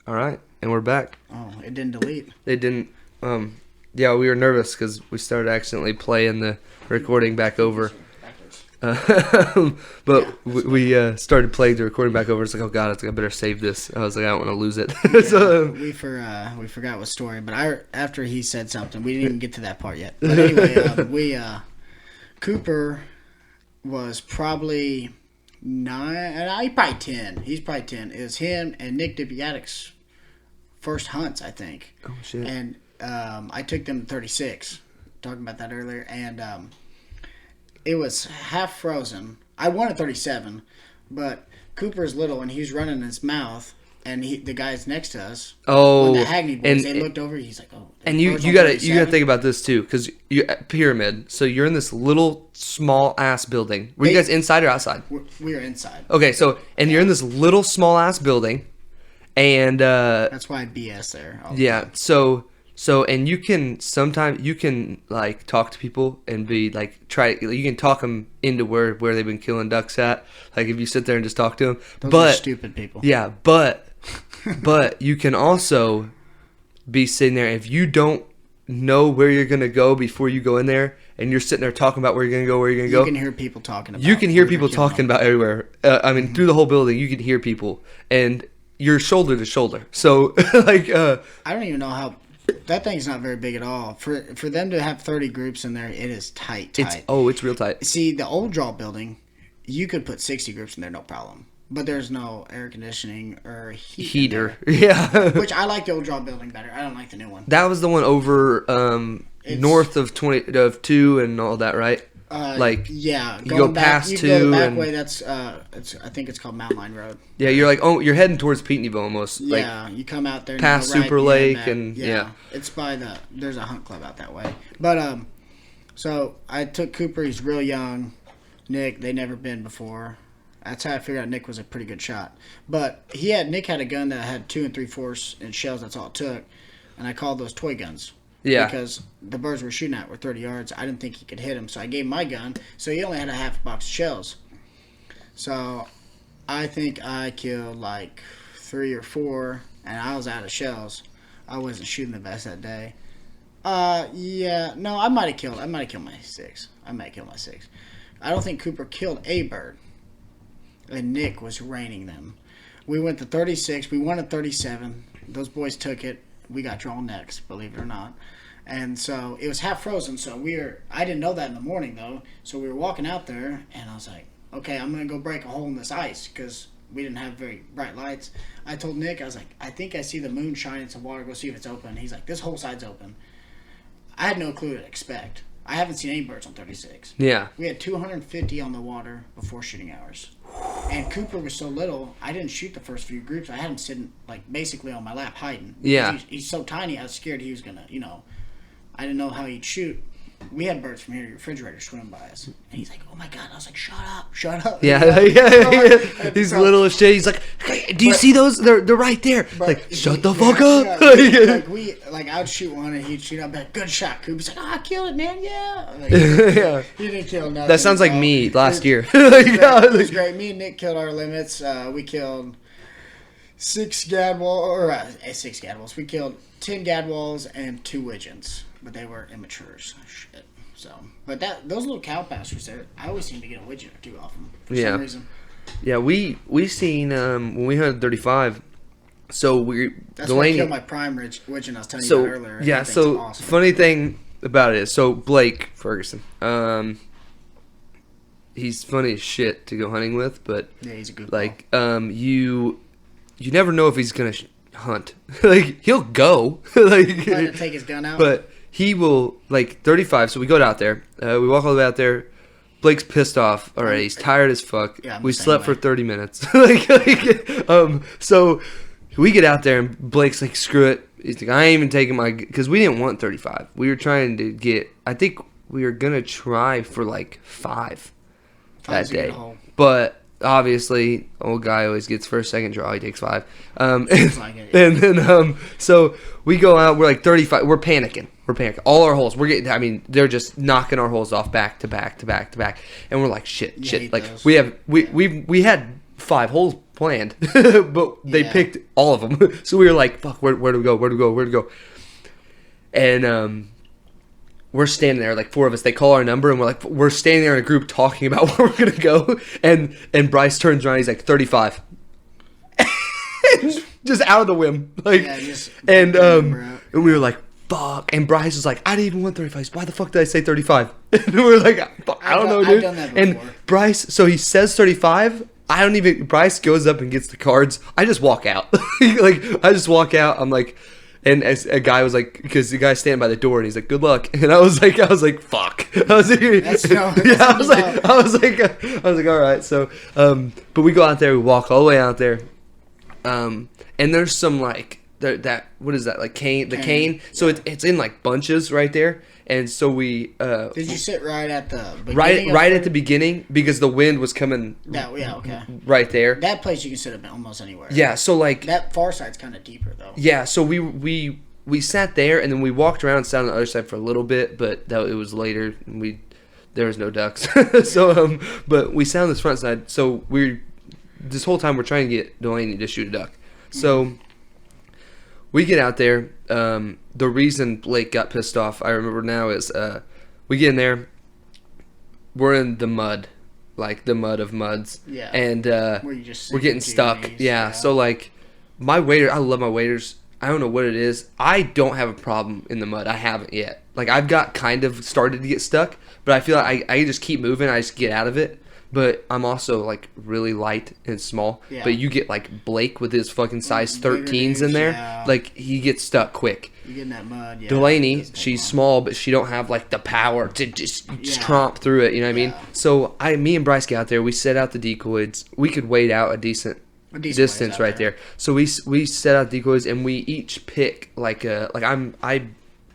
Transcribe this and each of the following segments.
All right, and we're back. Oh, it didn't delete. It didn't. Yeah, we were nervous because we started accidentally playing the recording back over. But we started playing the recording back over. It's like, oh god, I better save this. I was like, I don't want to lose it. Yeah, So, we forgot what story, but after he said something, we didn't even get to that part yet. But anyway, Cooper was probably 9, he's probably 10. He's probably 10. It was him and Nick DiBiatic's first hunts, I think. oh shit. And I took them to 36. Talking about that earlier, and it was half frozen. I won at 37, but Cooper's little and he's running his mouth, and the guys next to us, Oh, the Hagney boys, they looked over. He's like, "Oh." And you gotta think about this too, because you pyramid. So you're in this little small ass building. Were you guys inside or outside? We were inside. Okay, so and you're in this little small ass building, and That's why I BS there. yeah. So and you can like talk to people and be like you can talk them into where they've been killing ducks at. Like if you sit there and just talk to them. Those are stupid people. Yeah, but you can also be sitting there if you don't know where you're gonna go before you go in there, and you're sitting there talking about where you're gonna go. You can hear people talking about. You can hear people talking about everywhere. I mean, through the whole building, you can hear people, and you're shoulder to shoulder. So like, I don't even know how. That thing's not very big at all. For them to have 30 groups in there, it is tight. It's real tight. See, the old draw building, you could put 60 groups in there, no problem. But there's no air conditioning or heater. Yeah. Which I like the old draw building better. I don't like the new one. That was the one over north of 2 and all that, right? Yeah, you go past 2 go the back and way. That's I think it's called Mountain Line Road. Yeah, you're like you're heading towards Peteneville almost. Yeah, like, you come out there and past you go right Super Lake and yeah, it's by there's a hunt club out that way. But so I took Cooper. He's real young. Nick, they never been before. That's how I figured out Nick was a pretty good shot. But Nick had a gun that had 2 3/4 inch shells. That's all it took, and I called those toy guns. Yeah. Because the birds we're shooting at were 30 yards. I didn't think he could hit him, so I gave him my gun. So he only had a half box of shells. So I think I killed like 3 or 4, and I was out of shells. I wasn't shooting the best that day. Yeah, no, I might have killed my 6. I don't think Cooper killed a bird, and Nick was raining them. We went to 36. We won at 37. Those boys took it. We got drawn next, believe it or not. And so it was half frozen. So I didn't know that in the morning though. So we were walking out there, and I was like, okay, I'm going to go break a hole in this ice because we didn't have very bright lights. I told Nick, I was like, I think I see the moon shining some water. Go see if it's open. He's like, this whole side's open. I had no clue what to expect. I haven't seen any birds on 36. Yeah. We had 250 on the water before shooting hours. And Cooper was so little, I didn't shoot the first few groups. I had him sitting like basically on my lap hiding. Yeah. He's so tiny, I was scared he was going to, I didn't know how he'd shoot. We had birds from here, your refrigerator swimming by us. And he's like, oh my God. I was like, shut up. Yeah. He's little as shit. He's like, hey, do you see those? They're right there. Like, shut the fuck up. Like I'd shoot one and he'd shoot. I'd be like, good shot, Coop. He's like, I killed it, man. Yeah. Like, yeah. He didn't kill nothing. That sounds like me last year. It was great. Me and Nick killed our limits. We killed 6 gadwalls. We killed 10 gadwalls and 2 widgeons, but they were immatures. Shit. So, but those little cow pastures there, I always seem to get a widgeon or 2 off them for some reason. Yeah, we seen when we hunted 35. So that's why I killed my prime widgeon I was telling you about earlier. Yeah, so awesome. Funny thing about it is, so Blake Ferguson, he's funny as shit to go hunting with, but yeah, he's a good like you never know if he's gonna hunt. Like he'll go, like to take his gun out, but he will like 35. So we go out there, we walk all the way out there. Blake's pissed off already. He's tired as fuck. Yeah, we slept for 30 minutes. So we get out there and Blake's like, screw it. He's like, I ain't even taking my... Because we didn't want 35. We were trying to get... I think we were going to try for like 5 that day. But obviously, old guy always gets first, second draw. He takes 5. And then, so we go out. We're like 35. We're panicking. All our holes. We're getting. I mean, they're just knocking our holes off back to back to back to back. And we're like, shit. Like those. We had 5 holes planned, but they picked all of them. So we were like, fuck, where do we go? Where do we go? Where do we go? And we're standing there, like 4 of us. They call our number, and we're standing there in a group talking about where we're gonna go. And Bryce turns around, he's like 35, just out of the whim, like. And we were like, fuck. And Bryce was like, I didn't even want 35. Why the fuck did I say 35? And we were like, I don't know, dude. I've done that before. And Bryce, so he says 35. Bryce goes up and gets the cards. I just walk out. I just walk out. I'm like, and as a guy was like, because the guy standing by the door, and he's like, good luck. And I was like, fuck. I was like, all right. So, but we go out there, we walk all the way out there. And there's some like, what is that, like cane? So it's in like bunches right there. And so we did you sit right at the beginning? Right at the beginning, because the wind was coming right there. That place you can sit up almost anywhere. Yeah, so like that far side's kind of deeper though. Yeah, so we sat there, and then we walked around and sat on the other side for a little bit, but it was later, and there was no ducks. So but we sat on this front side. So this whole time we're trying to get Delaney to shoot a duck. So we get out there. The reason Blake got pissed off, I remember now, is we get in there. We're in the mud, like the mud of muds. Yeah. And we're getting stuck. Knees, yeah. So like my waiter, I love my waiters. I don't know what it is. I don't have a problem in the mud. I haven't yet. Like I've got kind of started to get stuck, but I feel like I just keep moving. I just get out of it. But I'm also like really light and small. Yeah. But you get like Blake with his fucking size 13s in there. Yeah. Like he gets stuck quick. You get in that mud. Yeah. Delaney, she's small, but she don't have like the power to just tromp through it. You know what I mean? So me and Bryce get out there. We set out the decoys. We could wait out a decent distance right there. So we set out decoys, and we each pick I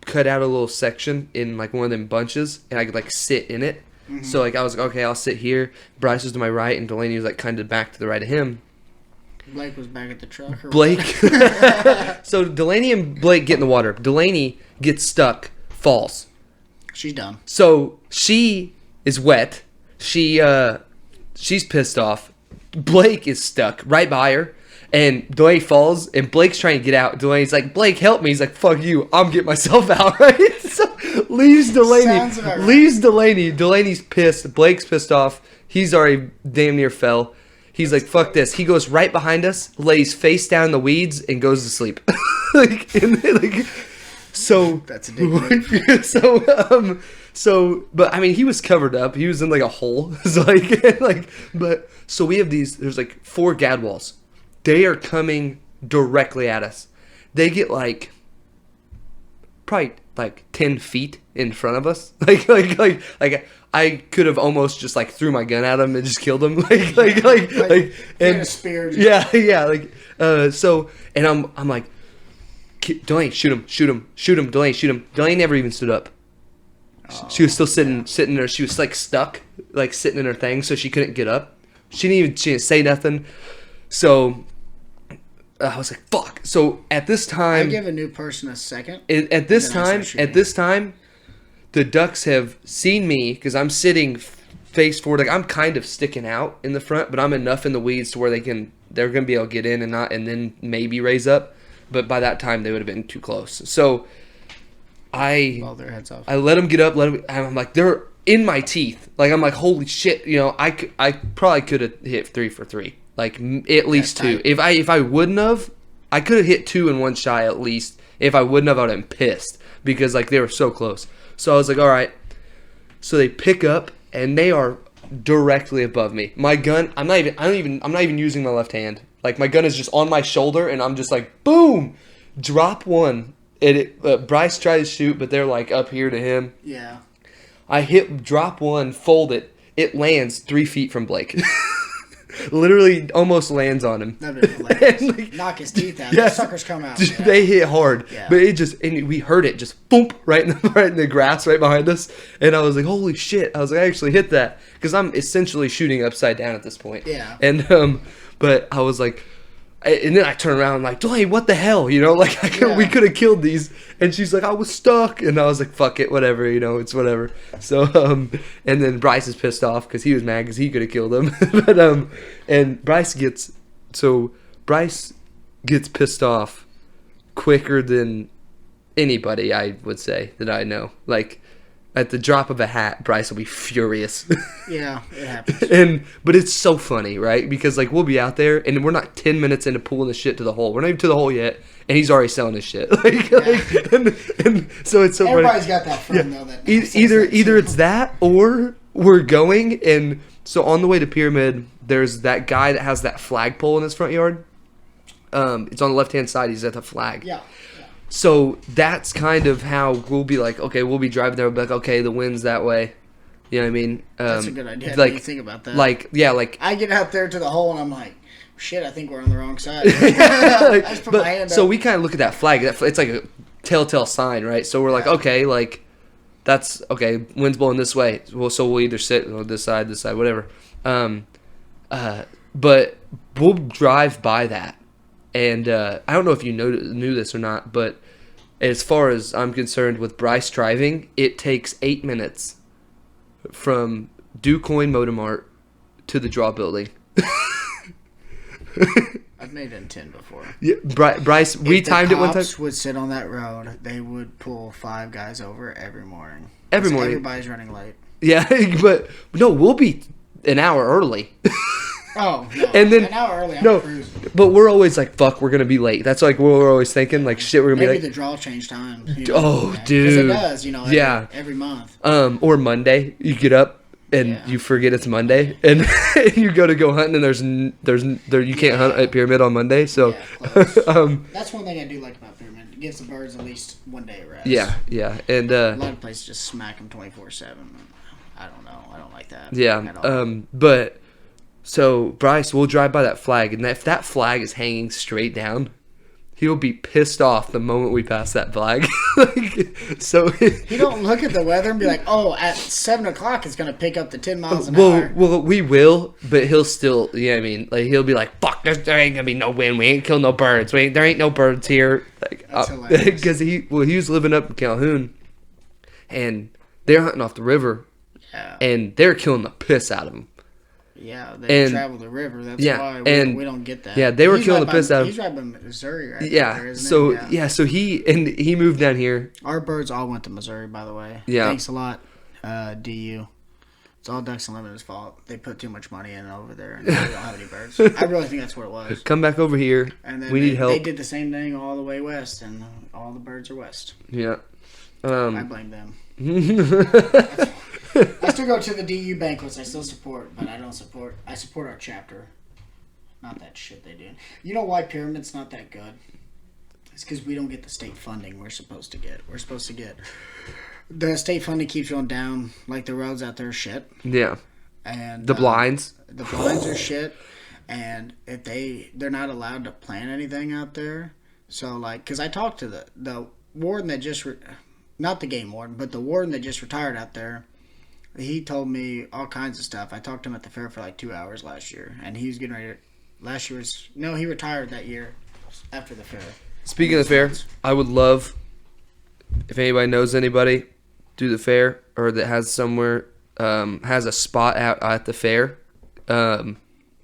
cut out a little section in like one of them bunches, and I could like sit in it. Mm-hmm. So like I was like, okay, I'll sit here. Bryce was to my right, and Delaney was like kind of back to the right of him. Blake was back at the truck. Blake. So Delaney and Blake get in the water. Delaney gets stuck, falls. She's done. So she is wet. She's pissed off. Blake is stuck right by her, and Delaney falls, and Blake's trying to get out. Delaney's like, Blake, help me. He's like, fuck you. I'm getting myself out, right? So leaves Delaney. Leaves Delaney. Delaney's pissed. Blake's pissed off. He's already damn near fell. He's like, fuck this. He goes right behind us, lays face down in the weeds, and goes to sleep. So that's a dick. But I mean, he was covered up. He was in like a hole. So so we have there's like 4 gadwalls. They are coming directly at us. They get like probably like 10 feet in front of us. Like I could have almost just like threw my gun at him and just killed him. And a spear. Yeah. So and I'm like, Delaney, shoot him, Delaney, shoot him. Delaney never even stood up. She was still sitting there. She was like stuck, like sitting in her thing, so she couldn't get up. She didn't say nothing. So I was like, fuck. So at this time, I give a new person a second. At this time, the ducks have seen me because I'm sitting face forward. Like I'm kind of sticking out in the front, but I'm enough in the weeds to where they're gonna be able to get in and then maybe raise up. But by that time, they would have been too close. So their heads off. I let them get up. And I'm like, they're in my teeth. Like I'm like, holy shit. You know, I probably could have hit 3 for 3. Like at least 2. If I wouldn't have, I could have hit 2 in one shot at least. If I wouldn't have, I would have been pissed because like they were so close. So I was like, all right. So they pick up and they are directly above me. My gun, I'm not even using my left hand. Like my gun is just on my shoulder, and I'm just like, boom, drop one. And Bryce tried to shoot, but they're like up here to him. Yeah. I drop one, fold it. It lands 3 feet from Blake. Literally almost lands on him. That'd be hilarious. Knock his teeth out. Yeah. The suckers come out. They hit hard. Yeah. But and we heard it just boom right in the grass right behind us. And I was like, holy shit. I was like, I actually hit that. Because I'm essentially shooting upside down at this point. Yeah. And but I was like, and then I turn around and like, Delaney, what the hell? You know, like we could have killed these. And she's like, I was stuck. And I was like, fuck it, whatever. You know, it's whatever. So, and then Bryce is pissed off because he was mad because he could have killed him. But and Bryce gets So Bryce gets pissed off quicker than anybody, I would say, that I know. Like, at the drop of a hat, Bryce will be furious. Yeah, it happens. But it's so funny, right? Because, like, we'll be out there, and we're not 10 minutes into pulling the shit to the hole. We're not even to the hole yet, and he's already selling his shit. And so it's so funny. Everybody's got that friend, though. That Either it's that, or we're going, and so on the way to Pyramid, there's that guy that has that flagpole in his front yard. It's on the left-hand side. He's at the flag. Yeah. So that's kind of how we'll be like, okay, we'll be driving there. We'll be like, okay, the wind's that way. You know what I mean? That's a good idea. Like, You think about that. Like, I get out there to the hole and I'm like, shit, I think we're on the wrong side. I just put my hand so up. we kind of look at that flag. It's like a telltale sign, right? So we're like, okay, like, that's, okay, wind's blowing this way. Well, so we'll either sit on this side, whatever. But we'll drive by that. And I don't know if you knew this or not, but as far as I'm concerned with Bryce driving, it takes 8 minutes from DuCoin Motormart to the Draw Building. I've made it in 10 before. Yeah, Bryce, we timed it one time. If the cops would sit on that road, they would pull 5 guys over every morning. Every morning. Everybody's running late. Yeah, but no, we'll be an hour early. Oh, no. And then, an hour early, I'm cruising. But we're always like, fuck, we're going to be late. That's like what we're always thinking. Like, shit, we're going to be Maybe late. the draw change times. Oh, Because dude. it does, every month. Or Monday, you get up and you forget it's Monday, and you go hunting, and you can't hunt at Pyramid on Monday. So, that's one thing I do like about Pyramid. It gives the birds at least one day of rest. Yeah, and a lot of places just smack them 24/7. I don't know. I don't like that. Yeah, but. So, Bryce will drive by that flag, and if that flag is hanging straight down, he'll be pissed off the moment we pass that flag. So he don't look at the weather and be like, oh, at 7 o'clock it's going to pick up to 10 miles an hour. Well, we will, but he'll still, you know what I mean? Like, he'll be like, fuck, there ain't going to be no wind. We ain't kill no birds. There ain't no birds here. Like, that's hilarious. Because he was living up in Calhoun, and they're hunting off the river, and they're killing the piss out of them. Yeah, they travel the river. That's why we don't get that. Yeah, they were killing the piss out of him. He's right by Missouri right there, isn't it? So he moved down here. Our birds all went to Missouri, by the way. Yeah. Thanks a lot, DU. It's all Ducks Unlimited's fault. They put too much money in over there, and we don't have any birds. I really think that's what it was. Come back over here. And then we need help. They did the same thing all the way west, and all the birds are west. Yeah. I blame them. I still go to the DU banquets. I still support, but I support our chapter. Not that shit they do. You know why Pyramid's not that good? It's because we don't get the state funding we're supposed to get. The state funding keeps going down. Like, the roads out there are shit. Yeah. And the blinds. The blinds are shit. And if they're not allowed to plant anything out there. So, like, because I talked to the warden that just... not the game warden, but the warden that just retired out there. He told me all kinds of stuff. I talked to him at the fair for like 2 hours last year, and he was getting ready to... he retired that year after the fair. Speaking of the fair, I would love, if anybody knows anybody, do the fair, or that has somewhere, has a spot out at the fair,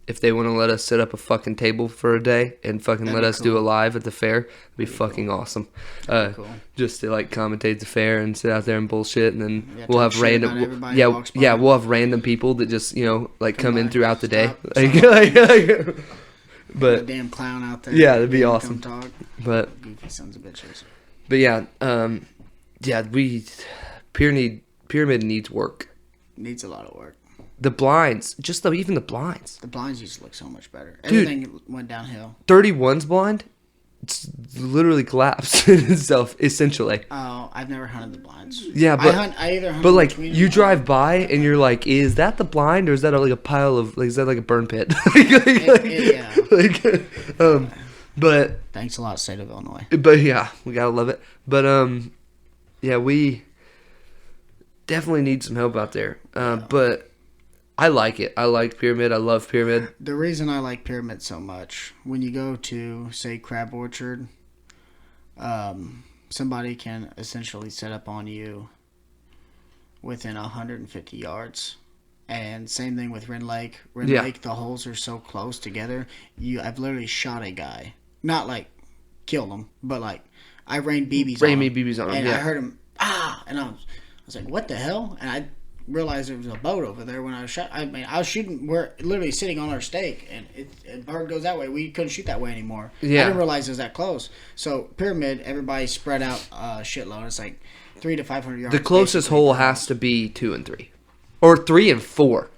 if they want to let us set up a fucking table for a day and fucking let us do a live at the fair, it'd be fucking awesome. Cool. Just to like commentate the fair and sit out there and bullshit, and then we'll have random, we'll have random people that just like come in throughout the day. But a damn clown out there. Yeah, that'd be awesome. Come talk. But goofy sons of bitches. But yeah, Pyramid needs work. Needs a lot of work. The blinds, even the blinds. The blinds used to look so much better. Dude, everything went downhill. 31's blind, it's literally collapsed in itself, essentially. Oh, I've never hunted the blinds. Yeah, but I either hunt but like you drive by and you're like, is that the blind or is that like a pile of is that like a burn pit? But thanks a lot, state of Illinois. But yeah, we gotta love it. But we definitely need some help out there. But I like it. I like Pyramid. I love Pyramid. The reason I like Pyramid so much, when you go to, say, Crab Orchard, somebody can essentially set up on you within 150 yards And same thing with Wren Lake. Wren Lake, the holes are so close together. I've literally shot a guy. Not like killed him, but like I rained BBs on him. BBs on him, and I heard him, and I was like, what the hell? And I realized there was a boat over there when I was shot. I mean, I was shooting, we're literally sitting on our stake, and a bird goes that way. We couldn't shoot that way anymore. Yeah. I didn't realize it was that close. So, pyramid, everybody spread out a shitload. It's like 300 to 500 yards. The closest hole has to be 2 and 3. Or 3 and 4.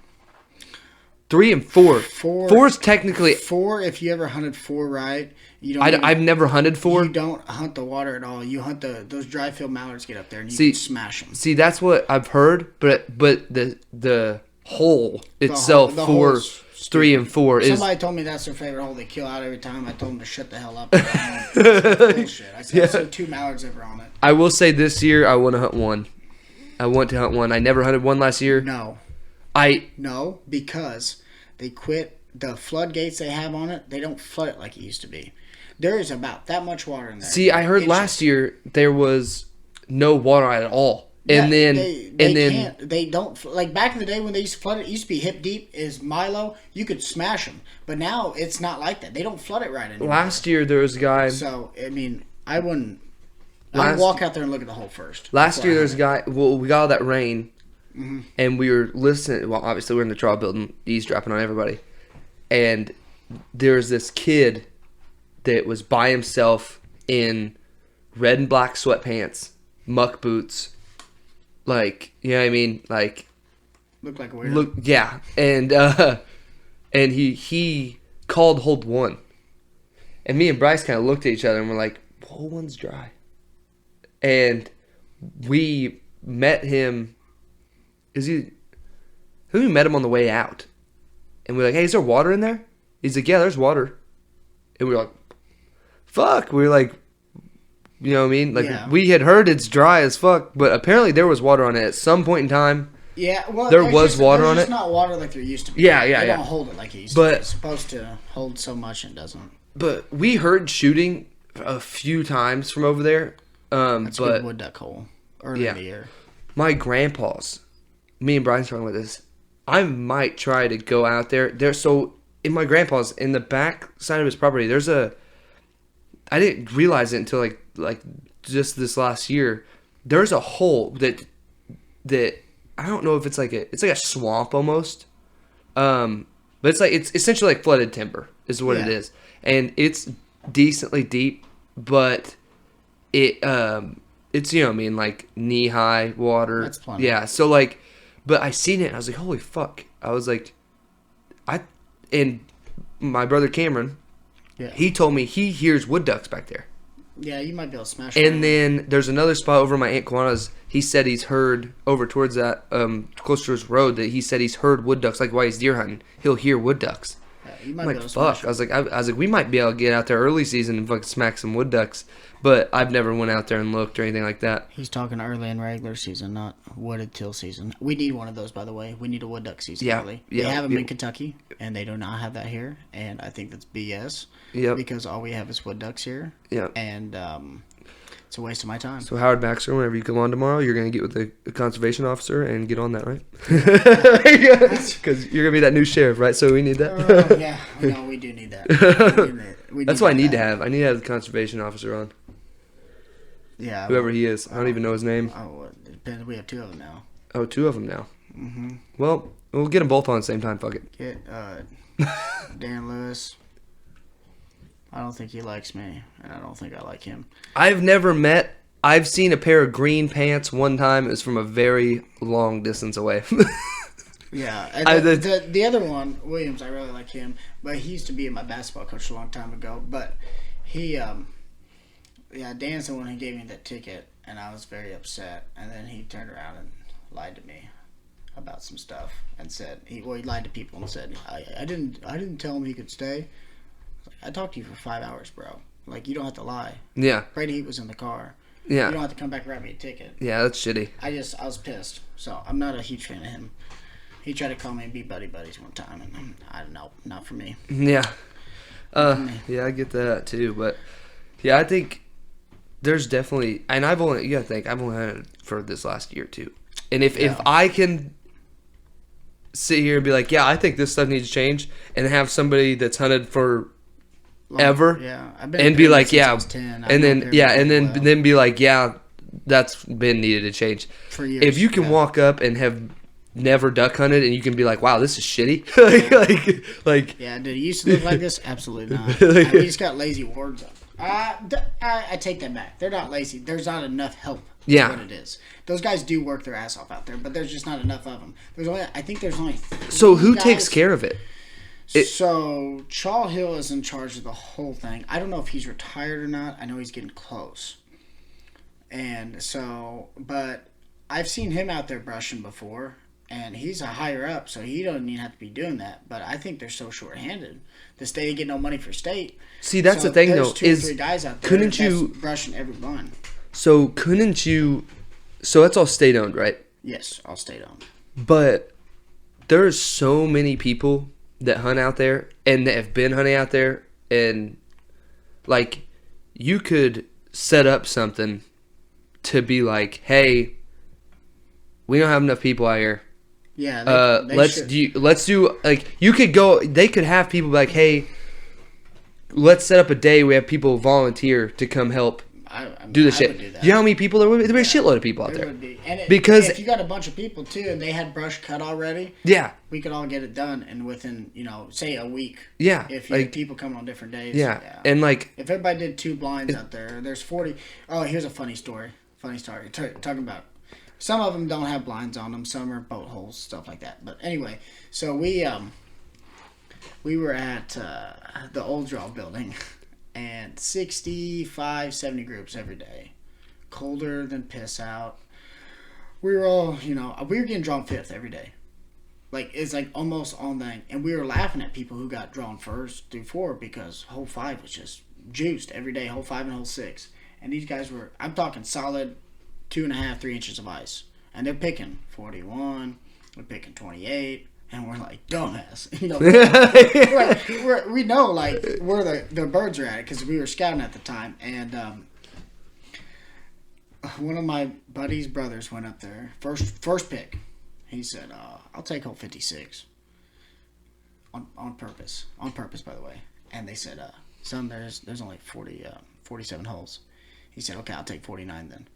3 and 4. 4 is technically 4. If you ever hunted 4 right, you don't. I've never hunted 4. You don't hunt the water at all. You hunt those dry field mallards get up there and you can smash them. See, that's what I've heard, but the hole itself the 4, 3 and 4 is. Somebody told me that's their favorite hole. They kill out every time. I told them to shut the hell up. Bullshit. I said I've seen 2 mallards ever on it. I will say this year I want to hunt 1. I want to hunt 1. I never hunted 1 last year. No, because they quit the floodgates they have on it. They don't flood it like it used to be. There is about that much water in there. See, I heard last year there was no water at all, and then they don't like back in the day when they used to flood it. It used to be hip deep. Is Milo? You could smash them, but now it's not like that. They don't flood it right anymore. Last year there was a guy. So I mean, I wouldn't. I'd walk out there and look at the hole first. Last year there was a guy. Well, we got all that rain. Mm-hmm. And we were listening. Well, obviously we're in the trial building, eavesdropping on everybody. And there was this kid that was by himself in red and black sweatpants, muck boots, like, you know what I mean, like looked like a weirdo. Yeah, and he called hold 1, and me and Bryce kind of looked at each other and we're like, hole 1's dry, and we met him. We met him on the way out. And we're like, hey, is there water in there? He's like, yeah, there's water. And we were like, fuck. We were like, you know what I mean? Like, we had heard it's dry as fuck, but apparently there was water on it at some point in time. Yeah, well, there was water on it. It's not water like there used to be. Yeah. They don't hold it like it used to be. It's supposed to hold so much and it doesn't. But we heard shooting a few times from over there. That's a good wood duck hole early in the year. My grandpa's. Me and Brian's talking about this. I might try to go out there. So in my grandpa's, in the back side of his property, there's a. I didn't realize it until like just this last year. There's a hole that I don't know if it's like a swamp almost, but it's essentially like flooded timber is what it is, and it's decently deep, but it's you know what I mean, like knee high water. That's plenty. Yeah, so like. But I seen it and I was like, holy fuck. I was like, and my brother Cameron, he told me he hears wood ducks back there. Yeah, you might be able to smash And then there's another spot over my Aunt Kawana's. He said he's heard over towards that, close to his road, that he said he's heard wood ducks. Like while he's deer hunting, he'll hear wood ducks. Yeah, you might I'm be like, able to fuck. smash I was like, we might be able to get out there early season and fucking smack some wood ducks. But I've never went out there and looked or anything like that. He's talking early in regular season, not wooded till season. We need one of those, by the way. We need a wood duck season early. They have them in Kentucky, and they do not have that here. And I think that's BS. Because all we have is wood ducks here. Yeah. And it's a waste of my time. So Howard Baxter, whenever you come on tomorrow, you're going to get with the conservation officer and get on that, right? Because you're going to be that new sheriff, right? So we need that. Yeah, no, we do need that. That's what I need to have. I need to have the conservation officer on. Yeah. Whoever he is. I don't even know his name. Oh, it depends. We have 2 of them now. Oh, 2 of them now. Mm-hmm. Well, we'll get them both on at the same time. Fuck it. Get Dan Lewis. I don't think he likes me, and I don't think I like him. I've seen a pair of green pants one time. It was from a very long distance away. Yeah. And the other one, Williams, I really like him, but he used to be my basketball coach a long time ago. But he, Dan's the one who gave me that ticket, and I was very upset. And then he turned around and lied to me about some stuff and said he lied to people and said I didn't tell him he could stay. I talked to you for 5 hours, bro. Like, you don't have to lie. Yeah. Brady Heat was in the car. Yeah. You don't have to come back and write me a ticket. Yeah, that's shitty. I was pissed. So I'm not a huge fan of him. He tried to call me and be buddies one time, and I don't know, not for me. Yeah. Yeah, I get that too, but yeah, I think there's definitely, and I've only had it for this last year too. And if I can sit here and be like, yeah, I think this stuff needs to change, and have somebody that's hunted for ever, yeah, and be like, yeah, 10. and then be like, yeah, that's been needed to change. For years, if you can walk up and have never duck hunted, and you can be like, wow, this is shitty. like, yeah, did it used to look like this? Absolutely not. We just got lazy wards up. I take that back. They're not lazy. There's not enough help. Yeah, what it is. Those guys do work their ass off out there, but there's just not enough of them. I think there's only. So who takes care of it? So Chaw Hill is in charge of the whole thing. I don't know if he's retired or not. I know he's getting close. And so, but I've seen him out there brushing before, and he's a higher up, so he doesn't even have to be doing that. But I think they're so short-handed. The state get no money for state. See, that's the thing, though. There's 2 or 3 guys out there couldn't you brushing every one? So couldn't you? So that's all state-owned, right? Yes, all state-owned. But there's so many people that hunt out there and that have been hunting out there, and like you could set up something to be like, hey, we don't have enough people out here. Yeah, let's do like, you could go. They could have people be like, hey, let's set up a day. We have people volunteer to come help do the shit. Do you know how many people there would be? There'd be a shitload of people out there. Would be. And because if you got a bunch of people too, and they had brush cut already, yeah, we could all get it done, and within say a week. Yeah, if you had people coming on different days. Yeah, and like if everybody did 2 blinds out there, there's 40. Oh, here's a funny story. Talking about. Some of them don't have blinds on them. Some are boat holes, stuff like that. But anyway, so we were at the Old Draw building, and 65, 70 groups every day. Colder than piss out. We were all, we were getting drawn 5th every day. Like, it's like almost all night. And we were laughing at people who got drawn 1st through 4 because hole 5 was just juiced every day, hole 5 and hole 6. And these guys were, I'm talking solid 2.5, 3 inches of ice. And they're picking 41, they're picking 28, and we're like, dumbass. We know, like, where the birds are at, because we were scouting at the time. And one of my buddy's brothers went up there, first pick. He said, I'll take hole 56. On purpose. On purpose, by the way. And they said, son, there's only 47 holes. He said, okay, I'll take 49 then.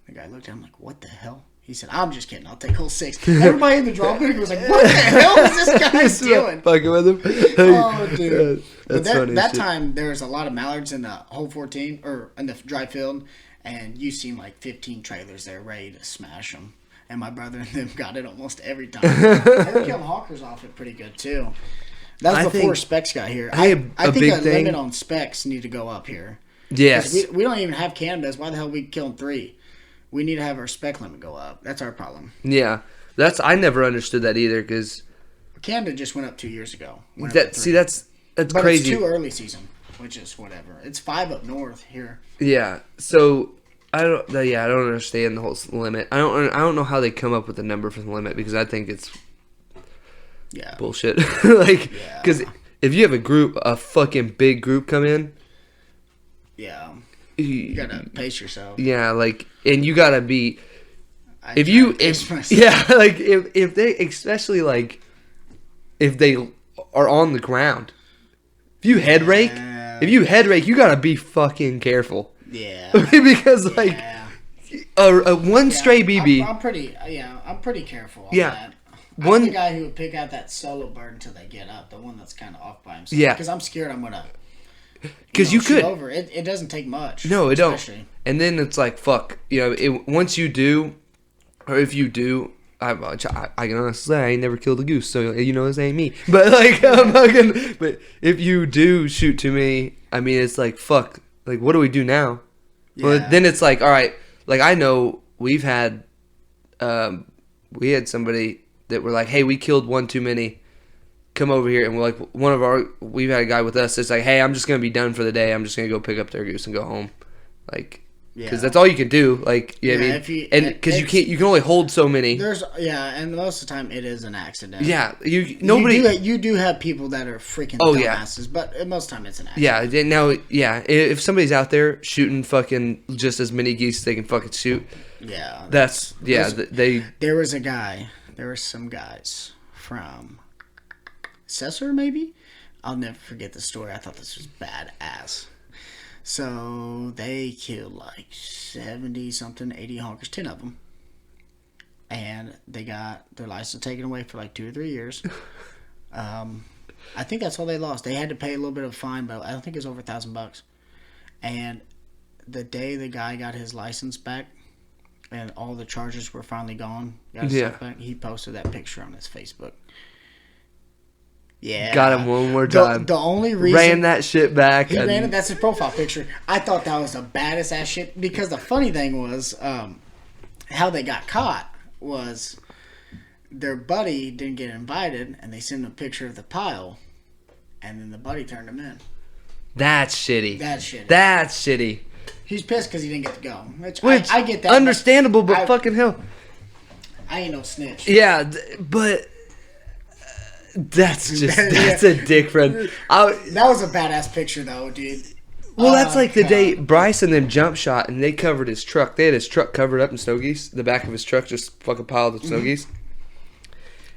The guy looked at him like, what the hell? He said, I'm just kidding. I'll take hole 6. Everybody in the draw booth was like, what the hell is this guy doing? Fucking with him. Oh, dude. That's but that time, there was a lot of mallards in the hole 14, or in the dry field, and you seen like 15 trailers there ready to smash them. And my brother and them got it almost every time. They were killing hawkers off it pretty good, too. That was before specs got here. I think a limit on specs need to go up here. Yes. We don't even have Canadas. Why the hell are we killing 3? We need to have our spec limit go up. That's our problem. Yeah. I never understood that either, because Canada just went up 2 years ago. That's but crazy. It's too early season, which is whatever. It's 5 up north here. Yeah. So I don't understand the whole limit. I don't know how they come up with the number for the limit, because I think it's bullshit. Because if you have a fucking big group come in, you gotta pace yourself. Yeah, and you gotta be. If they, especially if they are on the ground, if you head rake, you gotta be fucking careful. Yeah. Because a one stray BB. I'm pretty careful. On that. I'm the guy who would pick out that solo bird until they get up, the one that's kind of off by himself. Yeah. Because I'm scared I'm gonna. Because you could. Over. It doesn't take much. No, it don't. And then it's like, fuck. Once you do, or if you do, I can honestly say I ain't never killed a goose, so this ain't me. But but if you do shoot to me, I mean, it's like, fuck. Like, what do we do now? Yeah. Well, then it's like, all right. Like, I know we've had, we had somebody that were like, hey, we killed one too many. Come over here, and we're like, we've had a guy with us that's like, hey, I'm just gonna be done for the day. I'm just gonna go pick up their goose and go home, because that's all you can do. I mean, because you can only hold so many. And most of the time it is an accident. Yeah, you do have people that are freaking dumbasses, but most of the time it's an accident. Yeah, now, if somebody's out there shooting fucking just as many geese as they can fucking shoot, there was some guys from Cesar, maybe? I'll never forget the story. I thought this was badass. So they killed like 70-something, 80 honkers, 10 of them. And they got their license taken away for like 2 or 3 years. I think that's all they lost. They had to pay a little bit of a fine, but I don't think it was over $1,000. And the day the guy got his license back and all the charges were finally gone, got his stuff back, he posted that picture on his Facebook. Yeah. Got him one more time. The only reason... Ran that shit back. He ran it. That's his profile picture. I thought that was the baddest ass shit because the funny thing was how they got caught was their buddy didn't get invited and they sent him a picture of the pile and then the buddy turned him in. That's shitty. That's shitty. He's pissed because he didn't get to go. Which I get that. Understandable, but fucking hell. I ain't no snitch. Yeah, but... That's a dick friend. That was a badass picture though, dude. Well, that's like the day Bryce and them jump shot and they covered his truck. They had his truck covered up in snow geese. The back of his truck just fucking piled of snow geese.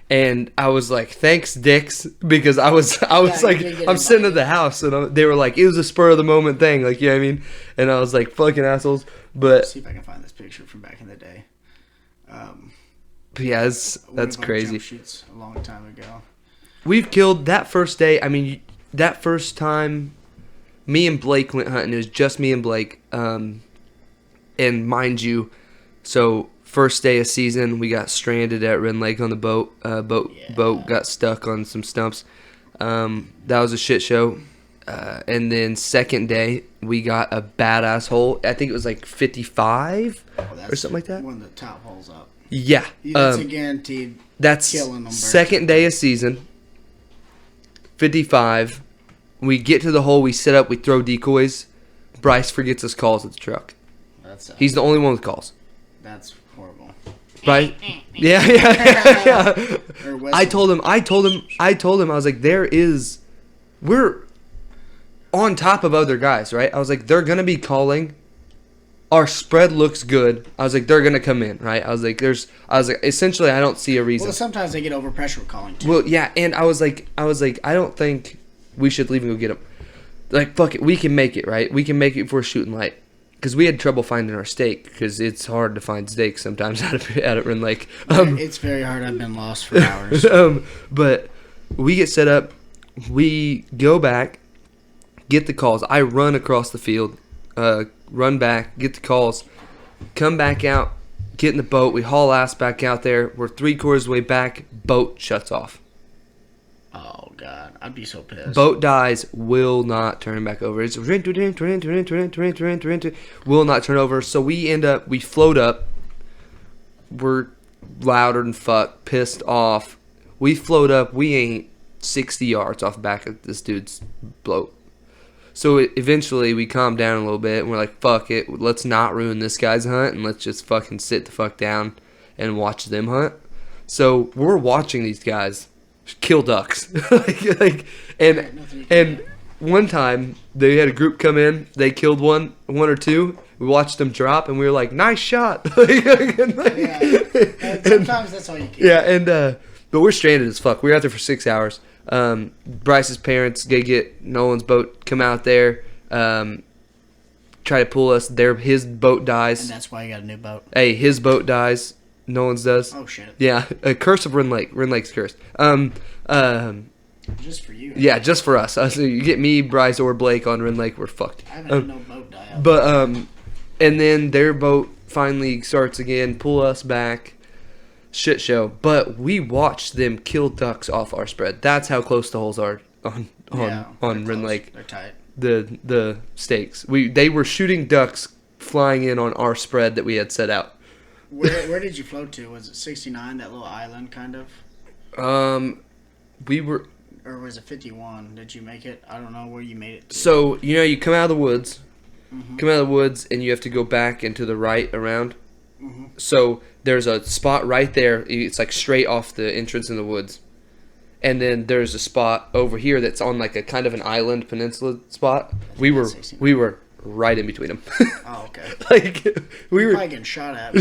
And I was like, thanks, dicks, because I was like, I'm sitting at the house and they were like, it was a spur of the moment thing, like, you know what I mean? And I was like, fucking assholes. But let's see if I can find this picture from back in the day. Yeah, that's crazy. Jump shoots a long time ago. We've killed that first day. I mean, that first time, me and Blake went hunting. It was just me and Blake. And mind you, so first day of season, we got stranded at Ren Lake on the boat. Boat got stuck on some stumps. That was a shit show. And then second day, we got a badass hole. I think it was like 55 or something like that. One of the top holes up. Yeah. That's a guaranteed. That's killing them. Second day of season. 55. We get to the hole, we set up, we throw decoys. Bryce forgets his calls at the truck. He's the only one with calls. That's horrible. Bryce, yeah. I told him, I was like, we're on top of other guys, right? I was like, they're going to be calling. Our spread looks good. I was like, they're gonna come in, right? I was like, essentially, I don't see a reason. Well, sometimes they get over pressure calling too. Well, yeah, and I was like, I don't think we should leave and go get them. Like, fuck it, we can make it, right? We can make it before shooting light, because we had trouble finding our steak, because it's hard to find steak sometimes out at Ren Lake. It's very hard. I've been lost for hours. But we get set up, we go back, get the calls. I run across the field. Run back, get the calls, come back out, get in the boat. We haul ass back out there. We're 3/4 of the way back. Boat shuts off. Oh God, I'd be so pissed. Boat dies. Will not turn back over. It's will not turn over. So we float up. We're louder than fuck, pissed off. We float up. We ain't 60 yards off the back of this dude's boat. So eventually we calm down a little bit and we're like, fuck it, let's not ruin this guy's hunt and let's just fucking sit the fuck down and watch them hunt. So we're watching these guys kill ducks. and one time they had a group come in, they killed one or two, we watched them drop and we were like, nice shot. And sometimes that's all you can. Yeah, but we're stranded as fuck. We were out there for 6 hours. Bryce's parents get Nolan's boat, come out there, try to pull us. His boat dies. And that's why you got a new boat. Hey, his boat dies. Nolan's does. Oh shit. Yeah, a curse of Ren Lake. Ren Lake's cursed. Just for you. Yeah, just for us. So you get me, Bryce, or Blake on Ren Lake, we're fucked. I haven't had no boat die out. But and then their boat finally starts again, pull us back. Shit show, but we watched them kill ducks off our spread. That's how close the holes are on Ren Lake. They're tight. The stakes. They were shooting ducks flying in on our spread that we had set out. Where did you float to? Was it 69, that little island kind of? We were. Or was it 51? Did you make it? I don't know where you made it to. So you come out of the woods, and you have to go back and to the right around. Mm-hmm. So there's a spot right there. It's like straight off the entrance in the woods. And then there's a spot over here that's on like a kind of an island peninsula spot. We were right in between them. Oh, okay. Like we were probably getting shot at.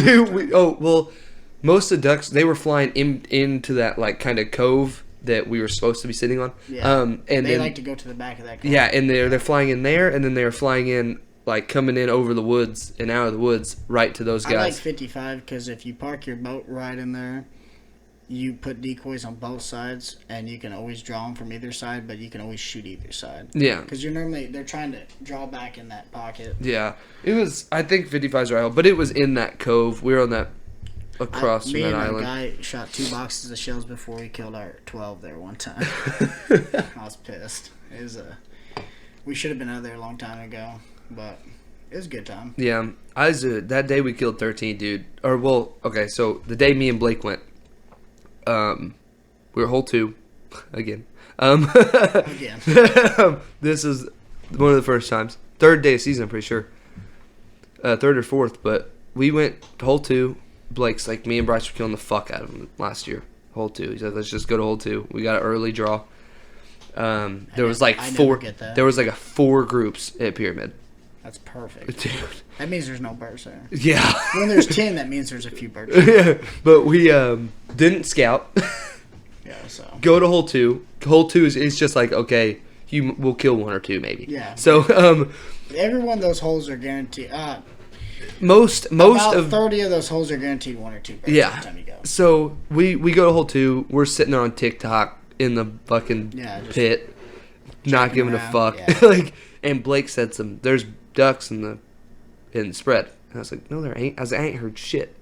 most of the ducks, they were flying into that like kind of cove that we were supposed to be sitting on. Yeah. And they then, like to go to the back of that cove. Yeah, and they're flying in there, and then they're flying in, like coming in over the woods and out of the woods right to those guys. I like 55 because if you park your boat right in there, you put decoys on both sides, and you can always draw them from either side, but you can always shoot either side. Yeah. Because they're trying to draw back in that pocket. Yeah. It was, I think 55's right, but it was in that cove. We were on that, across from that island. Me and a guy shot 2 boxes of shells before we killed our 12 there one time. I was pissed. It was we should have been out there a long time ago, but it was a good time. Yeah. That day we killed 13, dude. Or, well, okay, so the day me and Blake went, we were hole 2 again. Again. This is one of the first times. 3rd day of season, I'm pretty sure. 3rd or 4th, but we went to hole 2. Blake's like, me and Bryce were killing the fuck out of him last year. Hole 2. He said, let's just go to hole 2. We got an early draw. There was like 4. There was like 4 groups at Pyramid. That's perfect. Dude. That means there's no birds there. Yeah. When there's 10, that means there's a few birds. Yeah. But we didn't scout. Yeah, so. Go to hole 2. Hole 2 is just like, okay, we'll kill 1 or 2 maybe. Yeah. So every one of those holes are guaranteed. Most about of 30 of those holes are guaranteed 1 or 2 birds yeah. every time you go. So we go to hole 2. We're sitting there on TikTok in the fucking pit, not giving a fuck. Yeah. Like, and Blake said there's ducks in the spread. And I was like, no, there ain't. I was like, I ain't heard shit.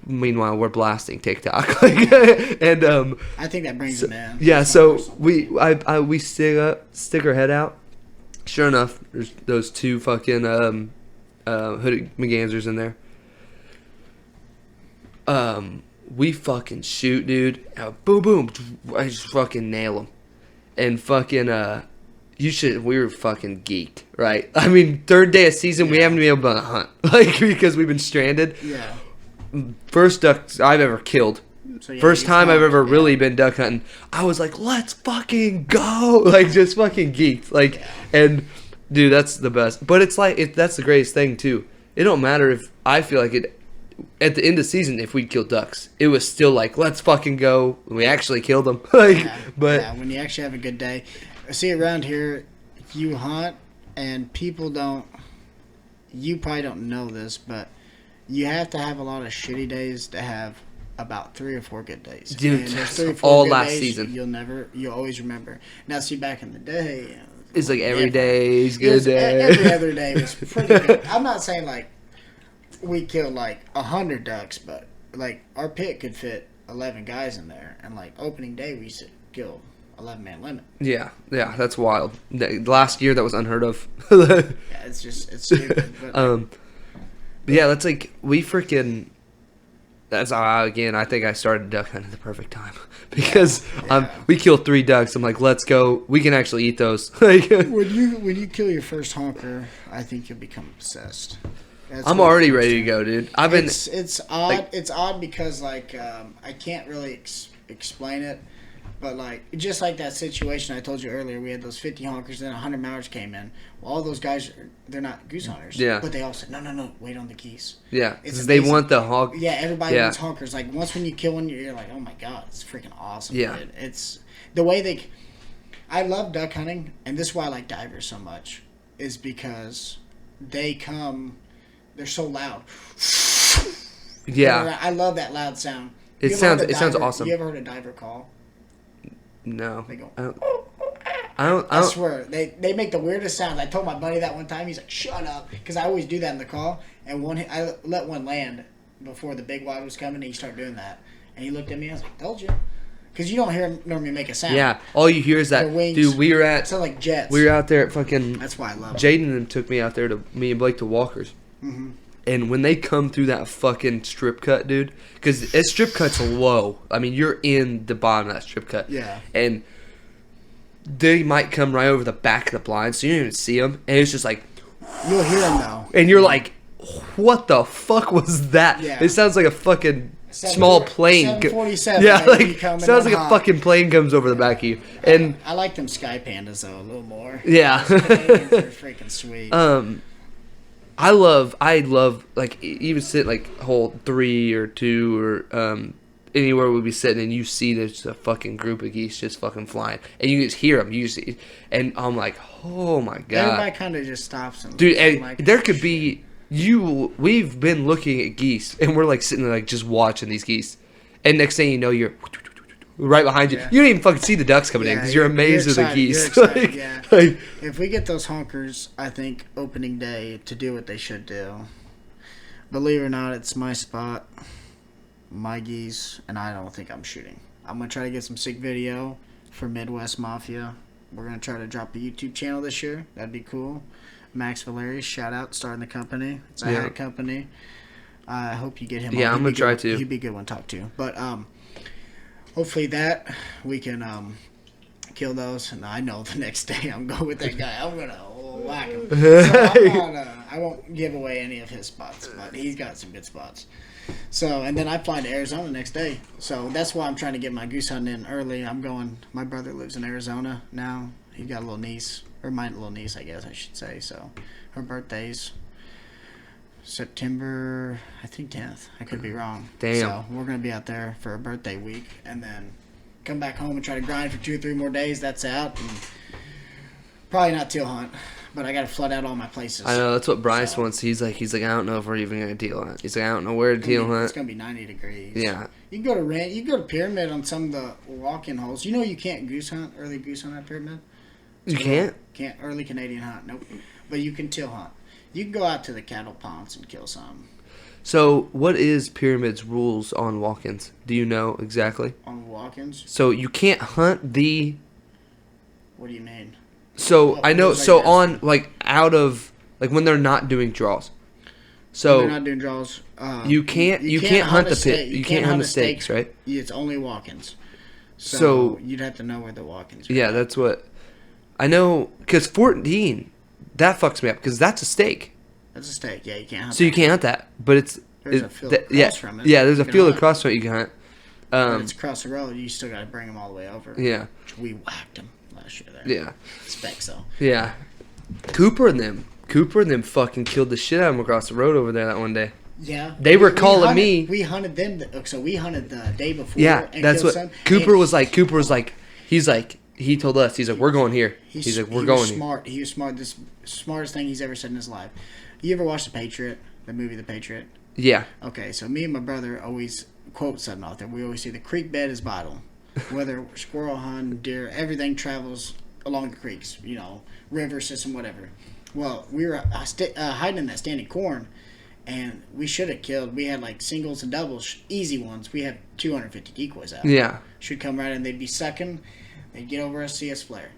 Meanwhile, we're blasting TikTok, and I think that brings them in. Yeah, so we stick our head out. Sure enough, there's those 2 fucking hooded McGanzers in there. We fucking shoot, dude. Boom, boom. I just fucking nail them, and fucking we were fucking geeked, right? I mean, 3rd day of season, we haven't been able to hunt, like, because we've been stranded. Yeah. First ducks I've ever killed. So, First time I've ever really been duck hunting. I was like, let's fucking go. Like, just fucking geeked. Like, and, dude, that's the best. But it's like, that's the greatest thing, too. It don't matter if, I feel like it, at the end of the season, if we'd killed ducks, it was still like, let's fucking go. We actually killed them. Like, but when you actually have a good day. See, around here, if you hunt and people don't, you probably don't know this, but you have to have a lot of shitty days to have about 3 or 4 good days. Dude, all last season. You'll always remember. Now, see, back in the day, it's like every day is good day. Every other day was pretty good. I'm not saying like we killed like 100 ducks, but like our pit could fit 11 guys in there, and like opening day we used to kill 11-man limit. Yeah, that's wild. Last year that was unheard of. Yeah, it's stupid. But, yeah, that's like we freaking. That's again. I think I started duck hunting at the perfect time because we killed 3 ducks. I'm like, let's go. We can actually eat those. Like, when you kill your first honker, I think you'll become obsessed. I'm already ready to go, dude. It's odd. Like, it's odd because like I can't really explain it. But, like, just like that situation I told you earlier, we had those 50 honkers, then 100 mallets came in. Well, all those guys, they're not goose hunters. Yeah. But they all said, no, wait on the geese. Yeah, because they want the honk. Yeah, everybody wants honkers. Like, once when you kill one, you're like, oh, my God, it's freaking awesome. Yeah. Dude. It's the way I love duck hunting, and this is why I like divers so much, is because they're so loud. Yeah. I love that loud sound. It sounds awesome. You ever heard a diver call? No. They go. I swear they make the weirdest sounds. I told my buddy that one time. He's like, "Shut up," because I always do that in the call. And I let one land before the big wad was coming, and he started doing that. And he looked at me. I was like, "Told you," because you don't hear him normally make a sound. Yeah, all you hear is that. Wings, dude, we were at. It sounds like jets. We were out there at fucking. That's why I love it. Jaden took me out there me and Blake to Walkers. Mm-hmm. And when they come through that fucking strip cut, dude, because that strip cut's low. I mean, you're in the bottom of that strip cut. Yeah. And they might come right over the back of the blind, so you don't even see them. And it's just like... You'll hear them, though. And you're like, what the fuck was that? Yeah. It sounds like a fucking small plane. 747. Yeah, like, sounds like a fucking plane comes over the back of you. And I like them Sky Pandas, though, a little more. Yeah. Those Canadians are freaking sweet. I love like even sit like hole 3 or 2 or anywhere we'd be sitting and you see there's a fucking group of geese just fucking flying and you just hear them. You just and I'm like, oh my god. Everybody kind of just stops and dude. And like, there could be we've been looking at geese and we're like sitting there like just watching these geese, and next thing you know you're right behind you. Yeah. You don't even fucking see the ducks coming in because you're amazed at the geese. You're excited, like, yeah. like, if we get those honkers, I think opening day to do what they should do. Believe it or not, it's my spot, my geese, and I don't think I'm shooting. I'm gonna try to get some sick video for Midwest Mafia. We're gonna try to drop a YouTube channel this year. That'd be cool. Max Valeri, shout out, starting the company. It's a hat company. I hope you get him. Yeah, on. I'm gonna try to. He'd be a good one to talk to. But hopefully that we can kill those. And I know the next day I'm going with that guy. I'm gonna whack him. So I won't give away any of his spots, but he's got some good spots. So, and then I fly to Arizona next day. So that's why I'm trying to get my goose hunting in early. I'm going. My brother lives in Arizona now. He got a little niece, or my little niece, I guess I should say. So her birthday's September, I think 10th. I could be wrong. Damn. So we're gonna be out there for a birthday week, and then come back home and try to grind for 2 or 3 more days. That's out. And probably not teal hunt, but I got to flood out all my places. I know that's what Bryce wants. He's like I don't know if we're even gonna teal hunt. He's like, I don't know where to teal hunt. It's gonna be 90 degrees. Yeah. You can go to Pyramid on some of the walk-in holes. You know you can't early goose hunt at Pyramid. You can't? Can't early Canadian hunt. Nope. But you can teal hunt. You can go out to the cattle ponds and kill some. So, what is Pyramid's rules on walk-ins? Do you know exactly? On walk-ins? So, you can't hunt the... What do you mean? So, I know... Like So, this. on, like, out of... Like, when they're not doing draws. So... They're not doing draws. You can't hunt the pit. You can't hunt the stakes, right? It's only walk-ins. So... You'd have to know where the walk-ins are. Yeah, that's what... I know... Because 14... That fucks me up, because that's a stake. That's a stake. Yeah, you can't hunt So, you can't hunt that. But it's... There's a field across from it. Yeah, there's a You can field hunt. across from it you can hunt. But it's across the road. You still got to bring them all the way over. Yeah. Which we whacked them last year there. Yeah. Specs, though. Yeah. Cooper and them fucking killed the shit out of them across the road over there that one day. Yeah. They were calling me. We hunted them. So we hunted the day before. Yeah, and that's killed what some, Cooper was like. He told us, he's like, we're going here. He's like, we're going here. Smart. He was smart. This smartest thing he's ever said in his life. You ever watched The Patriot? The movie The Patriot? Yeah. Okay, so me and my brother always quote something out there. We always say the creek bed is vital. Whether squirrel hunt, deer, everything travels along the creeks. You know, river system, whatever. Well, we were hiding in that standing corn, and we should have killed. We had like singles and doubles, easy ones. We had 250 decoys out. Yeah. Should come right in. They'd be sucking. They'd get over us, see us flare.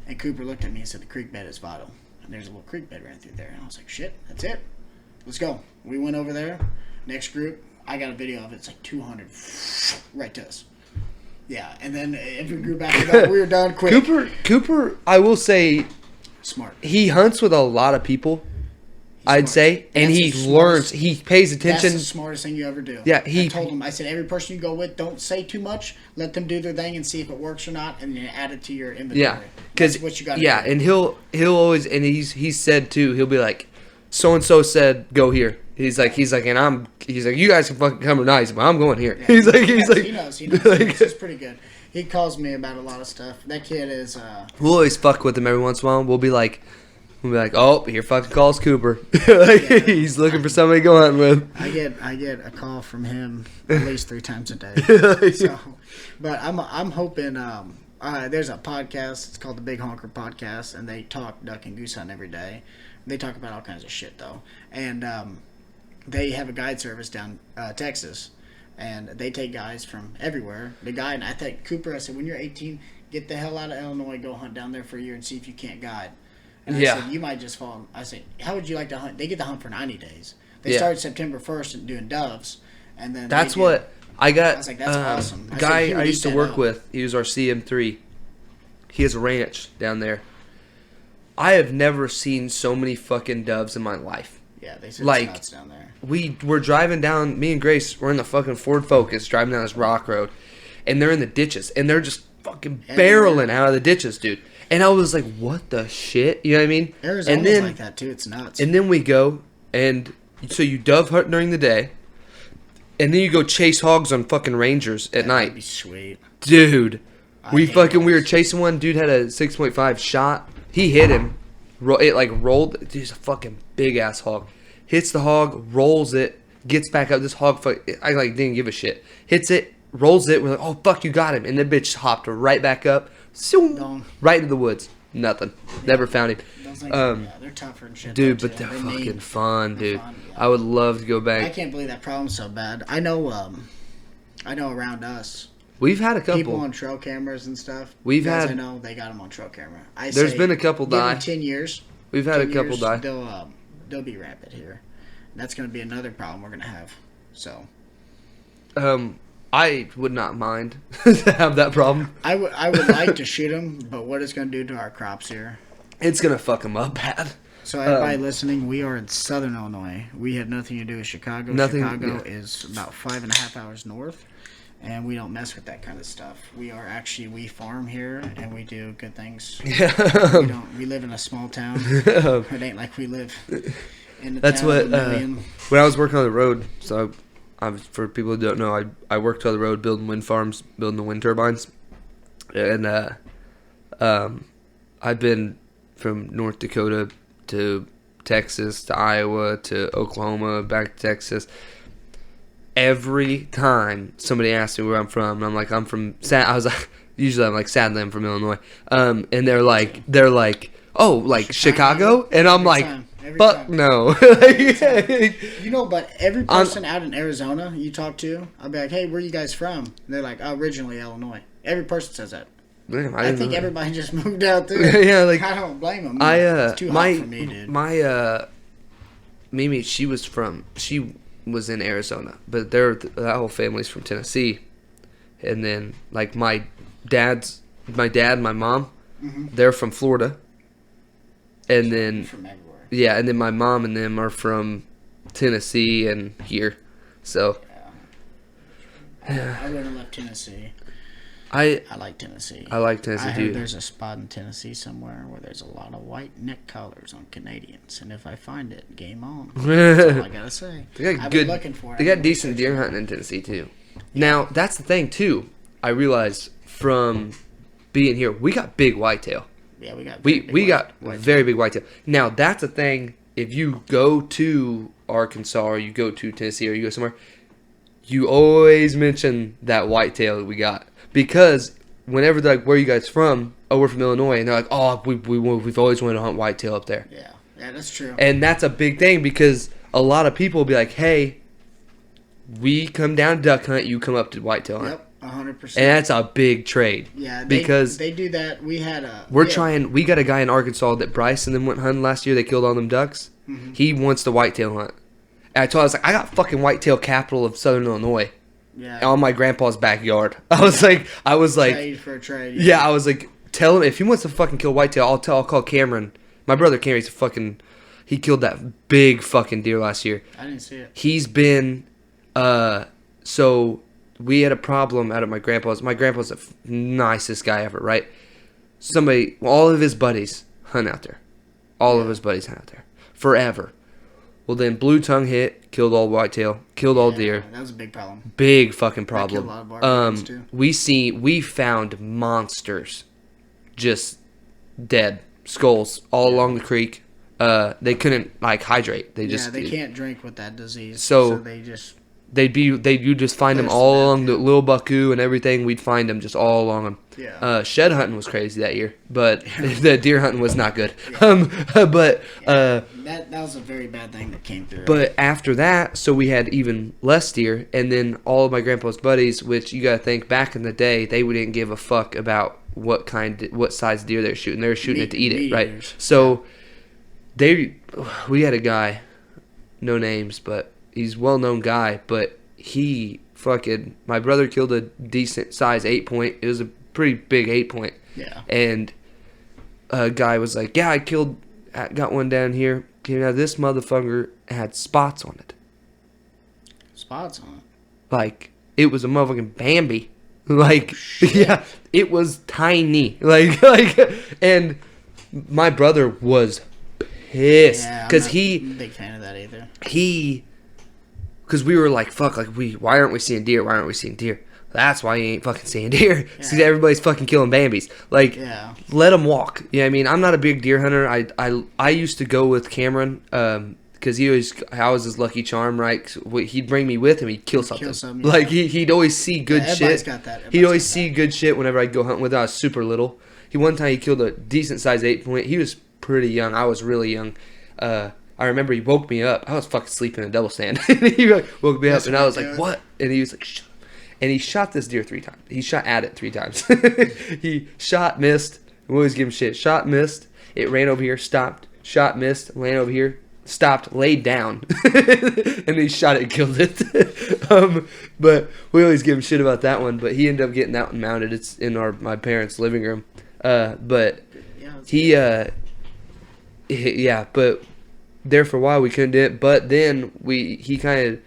And Cooper looked at me and said, the creek bed is vital. And there's a little creek bed ran through there. And I was like, shit, that's it. Let's go. We went over there. Next group, I got a video of it. It's like 200 right to us. Yeah, and then every group after that, we were done quick. Cooper, I will say, Smart. he hunts with a lot of people, I'd say, and he learns, he pays attention. That's the smartest thing you ever do. Yeah, I told him, I said, every person you go with, don't say too much. Let them do their thing and see if it works or not, and then add it to your inventory. Yeah, because what you got. Yeah, do. and he'll always, and he's said too. He'll be like, so and so said go here. He's like, you guys can fucking come or not, but I'm going here. Yeah, he's like, he knows. He's pretty good. He calls me about a lot of stuff. That kid is. We'll always fuck with him every once in a while. We'll be like, oh, here fucking calls Cooper. He's looking for somebody to go hunting with. I get a call from him at least 3 times a day. So, but I'm hoping. There's a podcast. It's called the Big Honker Podcast, and they talk duck and goose hunting every day. They talk about all kinds of shit though, and they have a guide service down Texas, and they take guys from everywhere. The guide, and I think Cooper. I said, when you're 18, get the hell out of Illinois, go hunt down there for a year and see if you can't guide. And I said, you might just fall. I said, how would you like to hunt? They get to hunt for 90 days. They started September 1st and doing doves, and then that's what I got. I was like, that's awesome. A guy I used to work with, he was our CM3. He has a ranch down there. I have never seen so many fucking doves in my life. Yeah, they said it's nuts down there. We were driving down, me and Grace were in the fucking Ford Focus driving down this rock road, and they're in the ditches, and they're just fucking barreling out of the ditches, dude. And I was like, what the shit? You know what I mean? Arizona's like that too. It's nuts. And then we go, and so you dove hunt during the day, and then you go chase hogs on fucking rangers at night. That'd be sweet. Dude, we were chasing one. Dude had a 6.5 shot. He hit him. It like rolled. Dude, he's a fucking big ass hog. Hits the hog, rolls it, gets back up. This hog, I like didn't give a shit. Hits it, rolls it. We're like, oh fuck, you got him. And the bitch hopped right back up, right into the woods. Nothing. Never found him. They're tougher and shit. Dude, but they're fucking fun, dude. I would love to go back. I can't believe that problem's so bad. I know around us. We've had a couple people on trail cameras and stuff. I know they got them on trail camera. There's been a couple die. 10 years. We've had a couple die. They'll be rapid here. That's going to be another problem we're going to have. So, I would not mind to have that problem. I would like to shoot them, but what it's going to do to our crops here? It's going to fuck them up bad. So everybody listening, we are in Southern Illinois. We have nothing to do with Chicago. Chicago is about 5.5 hours north. And we don't mess with that kind of stuff. We farm here and we do good things. Yeah. We live in a small town. It ain't like we live in the town of a million. When I was working on the road, so for people who don't know, I worked on the road building wind farms, building the wind turbines. And I've been from North Dakota to Texas to Iowa to Oklahoma, back to Texas. Every time somebody asks me where I'm from, and I'm like, I'm from usually I'm like, sadly I'm from Illinois. And they're like, oh, like Chicago? And I'm like, fuck no. But every person out in Arizona you talk to, I'll be like, hey, where are you guys from? And they're like, oh, originally Illinois. Every person says that. Man, I think everybody just moved out there. Yeah, like I don't blame them. It's too hot for me, dude. Mimi, she was in Arizona, but that whole family's from Tennessee. And then like my dad and my mom, they're from Florida. And then from everywhere. Yeah, and then my mom and them are from Tennessee and here. So yeah. I wouldn't have left Tennessee. I like Tennessee. I like Tennessee I too. heard there's a spot in Tennessee somewhere where there's a lot of white neck collars on Canadians, and if I find it, game on. That's all I gotta say. I've been looking for it. They got decent deer hunting in Tennessee too. Now that's the thing too. I realized from being here, we got big whitetail. Yeah, we got very big whitetail. Now that's a thing. If you go to Arkansas or you go to Tennessee or you go somewhere, you always mention that whitetail that we got. Because whenever they're like, where are you guys from? Oh, we're from Illinois. And they're like, oh, we've always wanted to hunt whitetail up there. Yeah, that's true. And that's a big thing because a lot of people will be like, hey, we come down to duck hunt, you come up to whitetail hunt. Yep, 100%. And that's a big trade. Yeah, because they do that. We got a guy in Arkansas that Bryce and them went hunting last year. They killed all them ducks. Mm-hmm. He wants to whitetail hunt. And I was like, I got fucking whitetail capital of Southern Illinois. Yeah. On my grandpa's backyard. I was like, trade for a trade. Yeah, I was like, tell him if he wants to fucking kill whitetail, I'll call Cameron. My brother Cameron, he killed that big fucking deer last year. I didn't see it. He's been, so we had a problem out of my grandpa's. My grandpa's the nicest guy ever, right? All of his buddies hunt out there. All of his buddies hunt out there. Forever. Well, then blue tongue hit, killed all whitetail, killed all deer. That was a big problem. Big fucking problem. That killed a lot of our too. We found monsters, just dead skulls all along the creek. They couldn't hydrate. They can't drink with that disease. So they just you'd just find them all along the Little Bucku and everything. We'd find them just all along them. Yeah. Shed hunting was crazy that year, but the deer hunting was not good. Yeah. That was a very bad thing that came through. But after that, so we had even less deer, and then all of my grandpa's buddies, which you gotta think back in the day, they didn't give a fuck about what size deer they're shooting. They were shooting it to eat it, right? Eaters. So we had a guy, no names, but he's a well-known guy, but my brother killed a decent size 8-point. It was a pretty big 8-point. Yeah. And a guy was like, yeah, I got one down here. Now this motherfucker had spots on it. Spots on it? Like, it was a motherfucking Bambi. Like, yeah, it was tiny. Like, and my brother was pissed because I'm not a big fan of that either. Because we were like, fuck, like why aren't we seeing deer? Why aren't we seeing deer? That's why you ain't fucking seeing deer. Because everybody's fucking killing Bambis. Like, let them walk. Yeah, I mean, I'm not a big deer hunter. I used to go with Cameron because I was his lucky charm, right? He'd bring me with him. He'd kill something. Like, he'd always see good shit. Got that. He'd always see good shit whenever I'd go hunting with him. I was super little. One time he killed a decent-sized 8-point. He was pretty young. I was really young. I remember he woke me up. I was fucking sleeping in a double stand. He woke me up, and I was like, what? And he was like, shut up. And he shot this deer 3 times. He shot at it 3 times. He shot, missed. We always give him shit. Shot, missed. It ran over here, stopped. Shot, missed. Ran over here, stopped, laid down. And he shot it and killed it. But we always give him shit about that one. But he ended up getting that one mounted. It's in my parents' living room. But but there for a while we couldn't do it. But then he kind of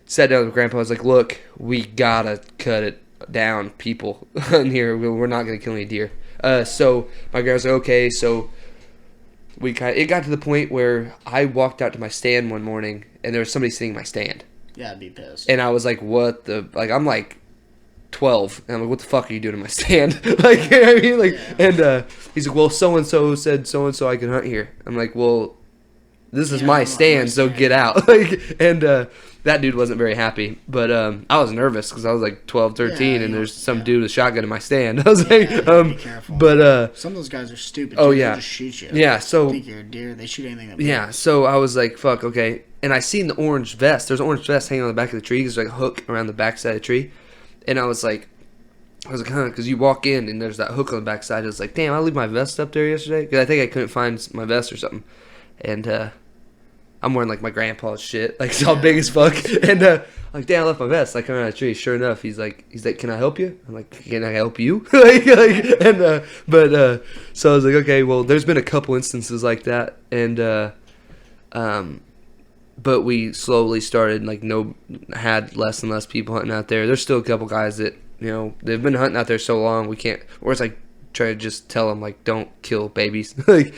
sat down with Grandpa. I was like, look, we gotta cut it down, people in here. We're not gonna kill any deer. So my grandpa was like, okay. So it got to the point where I walked out to my stand one morning and there was somebody sitting in my stand. Yeah, I'd be pissed. And I was like, what the, like, I'm like 12 and I'm like, what the fuck are you doing in my stand? Like, you know what I mean? Like, and he's like, well, so-and-so said so-and-so I can hunt here. I'm like, well, this is my stand, so get out. Like, and that dude wasn't very happy, but I was nervous because I was like 12, 13, and there's some dude with a shotgun in my stand. I was like, be careful. But some of those guys are stupid. Oh, too. yeah. They'll just shoot you. Yeah, so Think you're a deer. They shoot anything. Yeah, so I was like, fuck, okay. And I seen the orange vest. There's an orange vest hanging on the back of the tree. There's like a hook around the back side of the tree, and I was like, huh, because you walk in and there's that hook on the back side. I was like, damn, I leave my vest up there yesterday because I think I couldn't find my vest or something, and I'm wearing like my grandpa's shit, like it's all big as fuck, and like, damn, I left my vest. Like, coming out of the tree. Sure enough, he's like, can I help you? I'm like, can I help you? So I was like, okay, well, there's been a couple instances like that, and but we slowly started had less and less people hunting out there. There's still a couple guys that, you know, they've been hunting out there so long we can't, or it's like try to just tell them like, don't kill babies. Like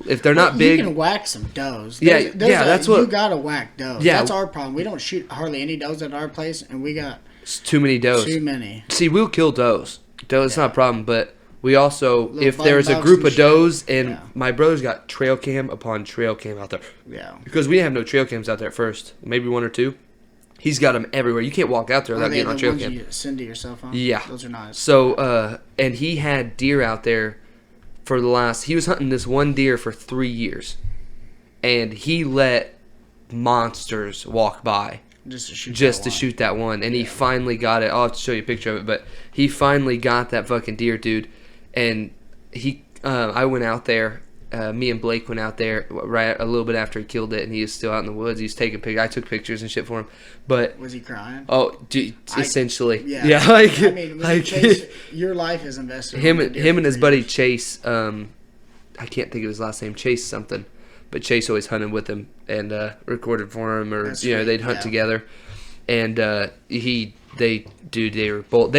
if they're not big, you can whack some does. That's what you gotta whack does. Yeah, that's our problem. We don't shoot hardly any does at our place, and we got too many does. Too many. See, we'll kill does. It's not a problem, but we also, if there's a group of does, and my brother's got trail cam upon trail cam out there. Yeah. Because we didn't have no trail cams out there at first, maybe 1 or 2. He's got them everywhere. You can't walk out there without getting on trail cam. You send to your cell phone? Yeah. Those are nice. So, and he had deer out there for he was hunting this one deer for 3 years. And he let monsters walk by. Just to shoot that one. And he finally got it. I'll have to show you a picture of it. But he finally got that fucking deer, dude. And I went out there. Me and Blake went out there right a little bit after he killed it, and he was still out in the woods. He was taking pictures. I took pictures and shit for him. But was he crying? Oh, dude, essentially, yeah. Like, I mean, Chase, your life is invested. Him and his buddy Chase. I can't think of his last name. Chase something, but Chase always hunted with him and recorded for him, or they'd hunt together. And they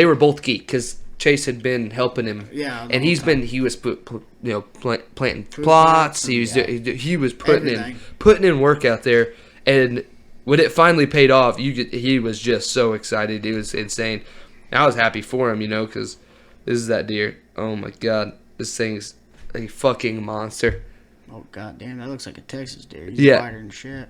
were both geek because Chase had been helping him, and he was planting plots. He was putting in work out there, and when it finally paid off, he was just so excited. It was insane. I was happy for him, because this is that deer. Oh my god, this thing's a fucking monster. Oh god damn, that looks like a Texas deer. He's wider than shit.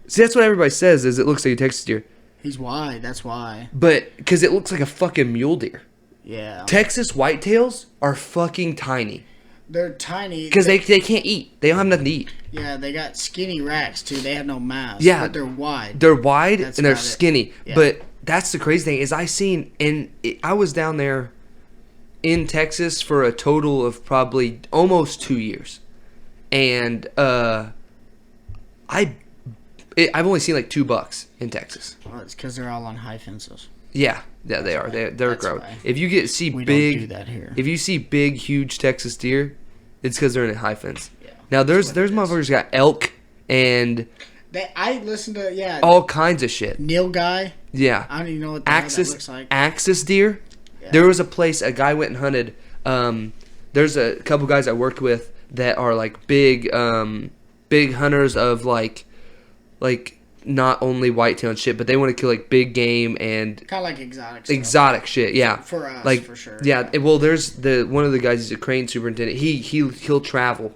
See, that's what everybody says. Is it looks like a Texas deer. He's wide. That's why. But because it looks like a fucking mule deer. Yeah. Texas whitetails are fucking tiny. They're tiny. Because they can't eat. They don't have nothing to eat. Yeah, they got skinny racks, too. They have no mass. Yeah. But they're wide. They're wide and they're skinny. Yeah. But that's the crazy thing is I was down there in Texas for a total of probably almost 2 years. And I've only seen like 2 bucks in Texas. Well, it's because they're all on high fences. Yeah, they are. They're grown. If you don't do that here. If you see big, huge Texas deer, it's because they're in a high fence. Yeah, now there's motherfuckers got elk and I listened to all kinds of shit. Neil Guy. Yeah, I don't even know what the hell that looks like. Axis deer. Yeah. There was a place a guy went and hunted. There's a couple guys I worked with that are like big hunters of like not only whitetail and shit, but they want to kill like big game and kind of like exotic stuff. Exotic shit, yeah. For us, like, for sure. Yeah. Well, there's one of the guys. He's a crane superintendent. He'll travel.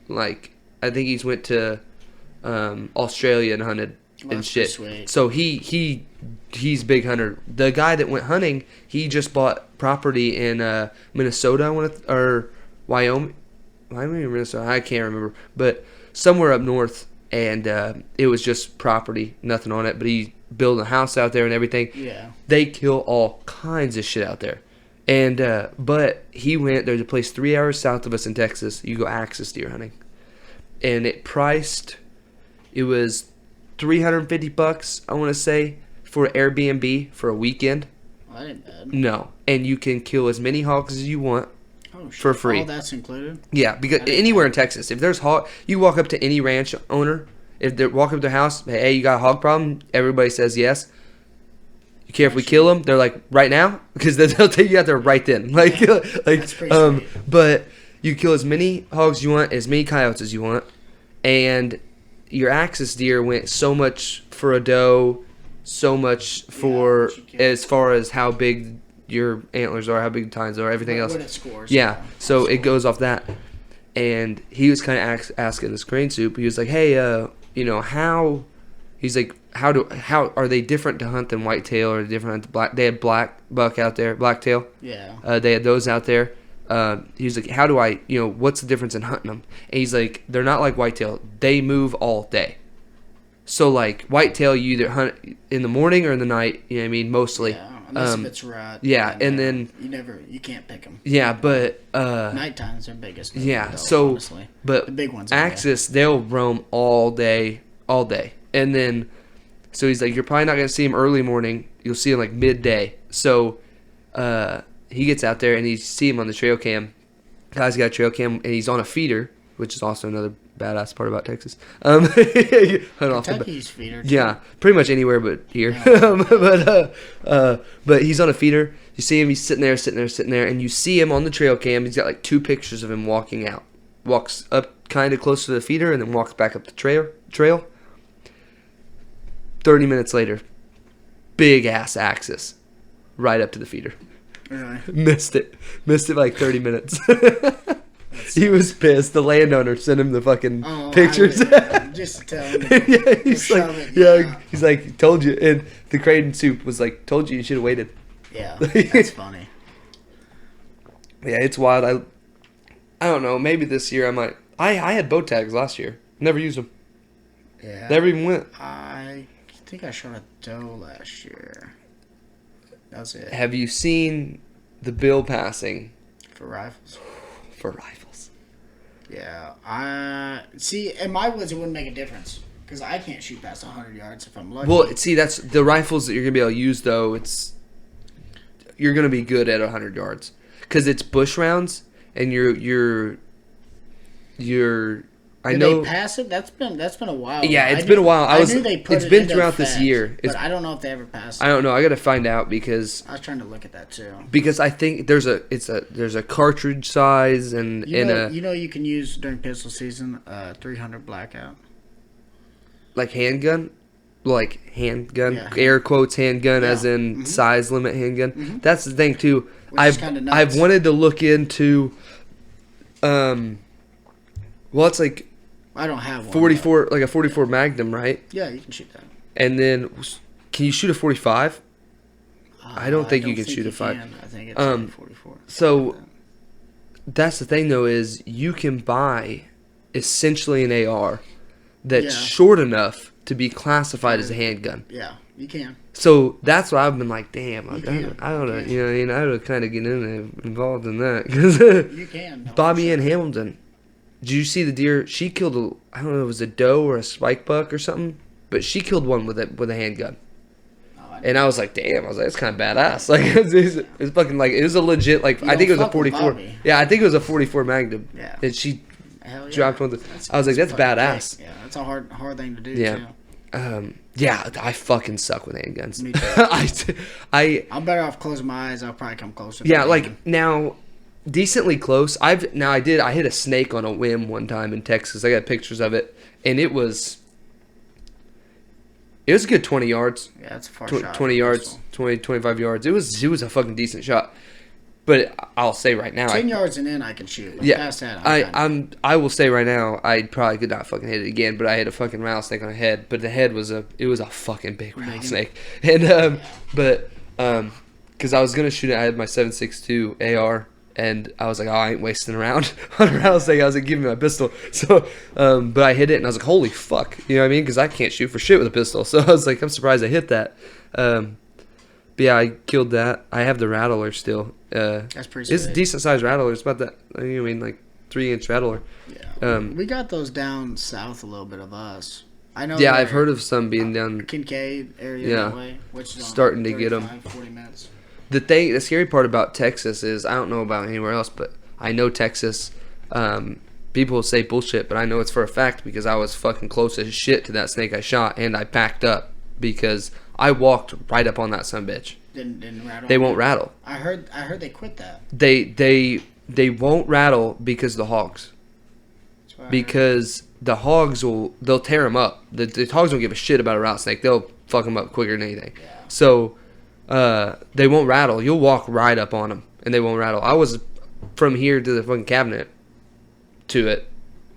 Like I think he's went to Australia and hunted and shit. Sweet. So he's a big hunter. The guy that went hunting, he just bought property in Minnesota, or Wyoming, or Minnesota. I can't remember, but somewhere up north. And it was just property, nothing on it. But he built a house out there and everything. Yeah. They kill all kinds of shit out there. And but he went. There's a place 3 hours south of us in Texas. You go axis deer hunting, and it was $350. I want to say for Airbnb for a weekend. Well, that ain't bad. No, and you can kill as many hogs as you want. Oh, shit. For free. All that's included? Yeah, because anywhere in Texas, if there's hog, you walk up to any ranch owner, if they walk up to their house, hey, you got a hog problem? Everybody says yes. You care if we kill them? They're like, right now? Because they'll take you out there right then. Like, That's pretty sweet. But you kill as many hogs you want, as many coyotes as you want, and your axis deer went so much for a doe, so much for as far as how big your antlers are, how big the tines are, everything else. What it scores. Yeah, so it goes off that. And he was kind of asking this crane soup. He was like, "Hey, how?" He's like, "How are they different to hunt than whitetail or different than black?" They had black buck out there, blacktail. Yeah. They had those out there. He was like, "How do I? What's the difference in hunting them?" And he's like, "They're not like whitetail. They move all day. So like whitetail, you either hunt in the morning or in the night. You know what I mean? Mostly." Yeah. Unless if it's rut. Yeah, and then you can't pick them. Yeah, but nighttime's their biggest. Yeah, though, so honestly. but the big ones. axis, they'll roam all day, and then so he's like, you're probably not gonna see him early morning. You'll see him like midday. So he gets out there and you see him on the trail cam. Guy's got a trail cam and he's on a feeder, which is also another badass part about Texas. Kentucky's feeder. Too. Yeah, pretty much anywhere but here. Yeah. But he's on a feeder. You see him. He's sitting there, and you see him on the trail cam. He's got like 2 pictures of him walking out. Walks up kind of close to the feeder, and then walks back up the trail. 30 minutes later, big ass axis, right up to the feeder. Really? Missed it by like 30 minutes. He was pissed. The landowner sent him the fucking pictures. Just to tell him. Yeah, he's like, he's like, told you. And the crane soup was like, told you should have waited. Yeah, that's funny. Yeah, it's wild. I don't know. Maybe this year I might. I had bow tags last year. Never used them. Yeah. Never even went. I think I shot a doe last year. That was it. Have you seen the bill passing for rifles? For rifles. Yeah. I see. In my woods, it wouldn't make a difference because I can't shoot past 100 yards if I'm lucky. Well, see, that's the rifles that you're gonna be able to use though. You're gonna be good at 100 yards because it's bush rounds and you're. I know. They pass it? That's been a while. Yeah, it's been a while. I knew they put it's it been into throughout effect, this year. But I don't know if they ever passed it. I don't know. I got to find out because I was trying to look at that too. Because I think there's a cartridge size and you can use during pistol season 300 blackout. Like handgun, yeah. air quotes handgun, yeah. as in size limit handgun. Mm-hmm. That's the thing too. Which is kinda nuts. I've wanted to look into, well, it's like I don't have one. 44, like a 44 Magnum, right? Yeah, you can shoot that. And then, can you shoot a 45? I don't think you can shoot a 5. I think it's 44. So that's the thing though, is you can buy essentially an AR that's short enough to be classified as a handgun. Yeah, you can. So that's why I've been like, damn, I don't know, I would kind of get involved in that because you can. Bobby Ann Hamilton. Did you see the deer? She killed I don't know if it was a doe or a spike buck or something, but she killed one with a handgun. And I was like, damn, that's kind of badass. Like, it's fucking like, it was a legit, like, I think it was a 44. Yeah, I think it was a 44 Magnum. Yeah. And she Hell yeah. dropped one. I was like, that's badass. Kick. Yeah, that's a hard thing to do Yeah. too. Yeah, I fucking suck with handguns. Me too. I'm better off closing my eyes. I'll probably come closer. Yeah, like now, decently close. I hit a snake on a whim one time in Texas. I got pictures of it, and it was a good 20 yards. Yeah, that's a far shot. 20 yards, 25 yards. It was a fucking decent shot. But I'll say right now, 10 yards and in I can shoot. But yeah, past that, I will say right now, I probably could not fucking hit it again. But I hit a fucking rattlesnake on the head. But the head was a fucking big rattlesnake. And because I was gonna shoot it, I had my 7.62 AR, and I was like, oh, I ain't wasting around on a rattlesnake. I was like, give me my pistol. So, but I hit it, and I was like, holy fuck, you know what I mean? Because I can't shoot for shit with a pistol. So I was like, I'm surprised I hit that. But yeah, I killed that. I have the rattler still. That's pretty. It's a decent sized rattler. It's about that. I mean, like 3-inch rattler. Yeah. We got those down south a little bit of us. I know. Yeah, I've heard of some being down Kincaid area that way, which is starting to get them. 40 minutes. The scary part about Texas is I don't know about anywhere else, but I know Texas. People say bullshit, but I know it's for a fact because I was fucking close as shit to that snake I shot, and I packed up because I walked right up on that sumbitch. Didn't rattle. They won't rattle. I heard they quit that. They won't rattle because of the hogs. Because the hogs they'll tear them up. The hogs don't give a shit about a rattlesnake. They'll fuck them up quicker than anything. Yeah. So they won't rattle. You'll walk right up on them and they won't rattle. I was from here to the fucking cabinet to it,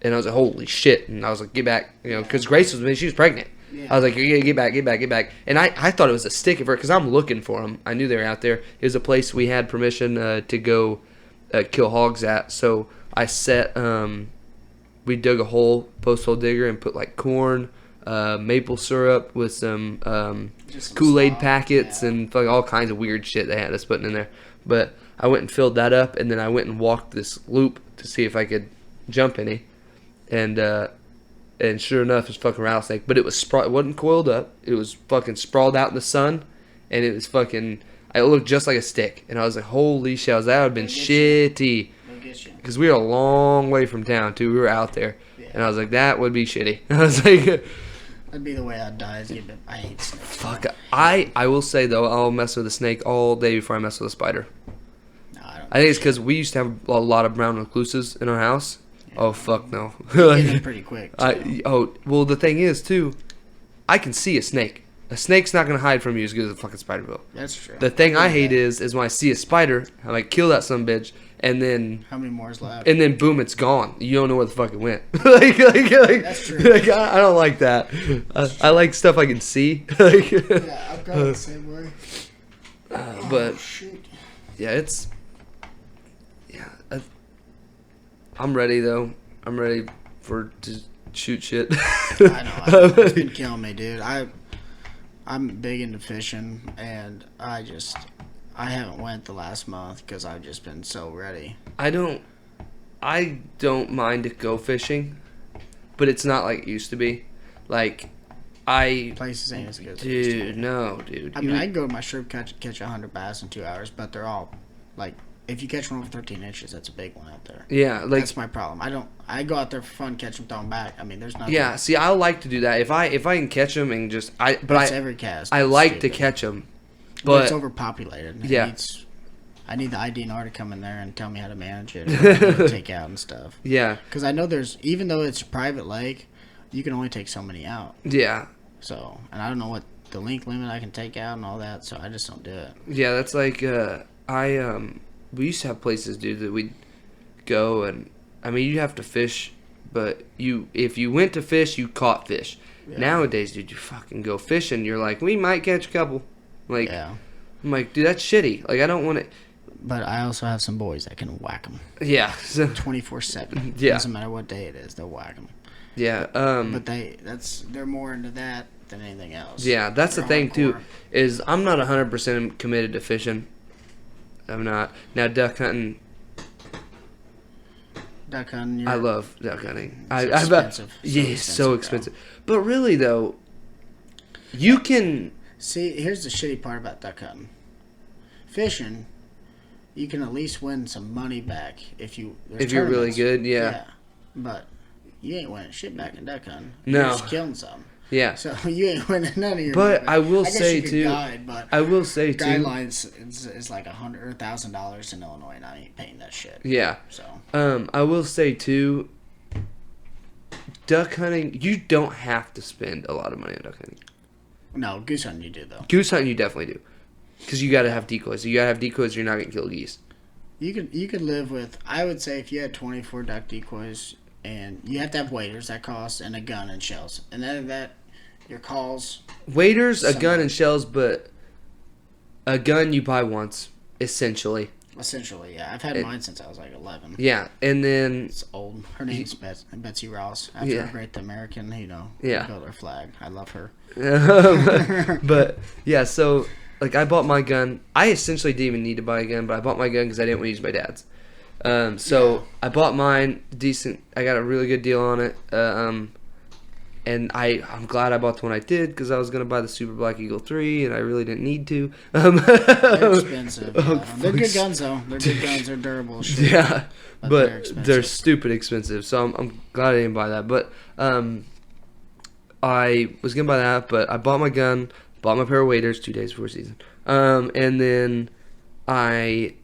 and I was like, holy shit! And I was like, get back, because Grace was with me. She was pregnant. Yeah. I was like, yeah, get back. And I thought it was a stick at first because I'm looking for them. I knew they were out there. It was a place we had permission to go kill hogs at. So I set, we dug a hole, post hole digger, and put like corn, maple syrup with some Kool-Aid packets and all kinds of weird shit they had us putting in there. But I went and filled that up, and then I went and walked this loop to see if I could jump any. And sure enough, it's fucking rattlesnake. But it wasn't coiled up. It was fucking sprawled out in the sun. And it was fucking... It looked just like a stick. And I was like, holy shit, that would have been shitty. Because we were a long way from town, too. We were out there. Yeah. And I was like, that would be shitty. I was like... That'd be the way I'd die. I hate snakes. Fuck. I will say, though, I'll mess with a snake all day before I mess with a spider. No, I think it's because we used to have a lot of brown recluses in our house. Oh, fuck no. Get them pretty quick. Well, the thing is, too, I can see a snake. A snake's not going to hide from you as good as a fucking spider will. That's true. The thing I hate is when I see a spider, I like kill that sumbitch, and then... How many more is left? And then, boom, it's gone. You don't know where the fuck it went. That's true. I don't like that. I like stuff I can see. Yeah, I've got the same way. But, shoot. Yeah, it's... Yeah, I'm ready, though. I'm ready to shoot shit. I know. It's been killing me, dude. I'm big into fishing, and I haven't went the last month because I've just been so ready. I don't mind to go fishing, but it's not like it used to be. Like, places ain't as good as it used to be. No, dude. I mean, I can go to my strip catch 100 bass in 2 hours, but they're all like, if you catch one over 13 inches, that's a big one out there. Yeah, like that's my problem. I go out there for fun, catch them, throw them back. I mean, there's nothing. Yeah, see, I like to do that if I can catch them and just every cast. I like to catch them, but it's overpopulated. Yeah. I need the IDNR to come in there and tell me how to manage it, and take out and stuff. Yeah, because I know even though it's a private lake, you can only take so many out. Yeah. So, and I don't know what the link limit I can take out and all that, so I just don't do it. Yeah, that's like we used to have places, dude, that we'd go and I mean, you'd have to fish, but if you went to fish, you caught fish. Yeah. Nowadays, dude, you fucking go fishing, you're like, we might catch a couple. Like, yeah. I'm like, dude, that's shitty. Like, I don't want to. But I also have some boys that can whack them. Yeah. 24/7. Yeah. Doesn't matter what day it is, they'll whack them. Yeah. But they're more into that than anything else. Yeah, that's the thing too. Is I'm not 100% committed to fishing. I'm not. Now duck hunting. I love duck hunting. It's expensive. It's so expensive. But really though, you can see. Here's the shitty part about duck hunting. Fishing, you can at least win some money back if you're really good. Yeah. But you ain't winning shit back in duck hunting. No. You're just killing something. Yeah. So you ain't winning none of your. But money. I will guess say you could too. Guide, but guidelines is like $100 or $1,000 in Illinois, and I ain't paying that shit. Yeah. So. I will say too. Duck hunting, you don't have to spend a lot of money on duck hunting. No, goose hunting you do though. Goose hunting you definitely do, because you got to have decoys. You got to have decoys. Or you're not gonna kill geese. You could live with. I would say if you had 24 duck decoys, and you have to have waders that cost, and a gun and shells, and then that your calls. Waders, a gun, and shells, but a gun you buy once, essentially. Essentially, yeah. I've had mine since I was like 11. Yeah, and then it's old. Her name's Betsy Ross. After a great American, built her flag. I love her. But yeah, so like I bought my gun. I essentially didn't even need to buy a gun, but I bought my gun because I didn't want to use my dad's. I bought mine decent. I got a really good deal on it. And I'm glad I bought the one I did because I was gonna buy the Super Black Eagle 3 and I really didn't need to. They're expensive. They're good guns though. They're good guns. They're durable. Sure. Yeah, but they're stupid expensive. So I'm glad I didn't buy that. But I was gonna buy that, but I bought my gun, bought my pair of waders 2 days before season, and then I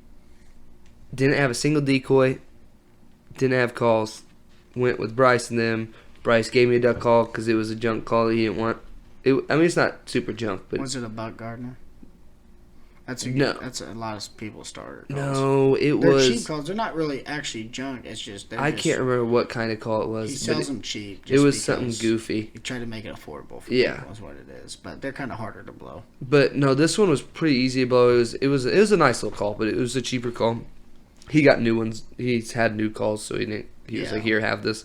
didn't have a single decoy, didn't have calls. Went with Bryce and them. Bryce gave me a duck call because it was a junk call that he didn't want. It's not super junk, but was it a buck gardener? That's a lot of people starter calls. No, they're was cheap calls. They're not really actually junk. It's just I can't remember what kind of call it was. He sells them cheap. It was something goofy. He tried to make it affordable for people. Is what it is. But they're kind of harder to blow. But no, this one was pretty easy to blow. It was a nice little call, but it was a cheaper call. He got new ones. He's had new calls, so he was like, "Here, have this."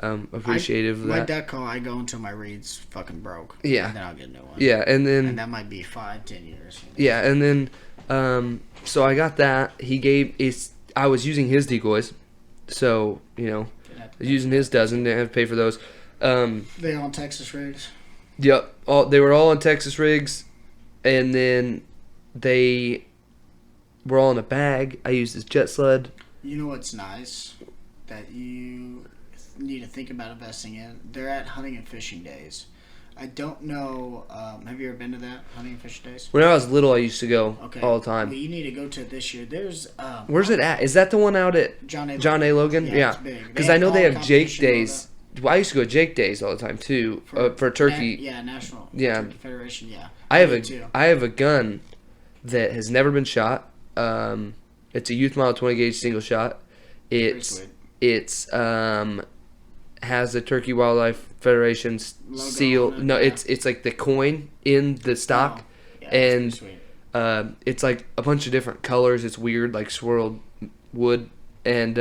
Appreciative of that. My duck call, I go until my reed's fucking broke. Yeah. And then I'll get a new one. Yeah, and that might be 5-10 years. Yeah, and then so I got that. I was using his decoys, so using his dozen. Didn't have to pay for those. They all on Texas rigs. Yep, they were all on Texas rigs, and then they were all in a bag. I used his jet sled. You know what's nice that you need to think about investing in? They're at hunting and fishing days. I don't know. Have you ever been to that hunting and fishing days? When I was little, I used to go all the time. Well, you need to go to it this year. There's where's it at? Is that the one out at John A. Logan? Yeah. Because I know they have Jake days. Well, I used to go to Jake days all the time too for turkey. National. Yeah. Turkey Federation. Yeah. I have a gun that has never been shot. It's a Youth Model 20 gauge single shot. It's has the Turkey Wildlife Federation seal. No, it's like the coin in the stock, and it's like a bunch of different colors. It's weird, like swirled wood. And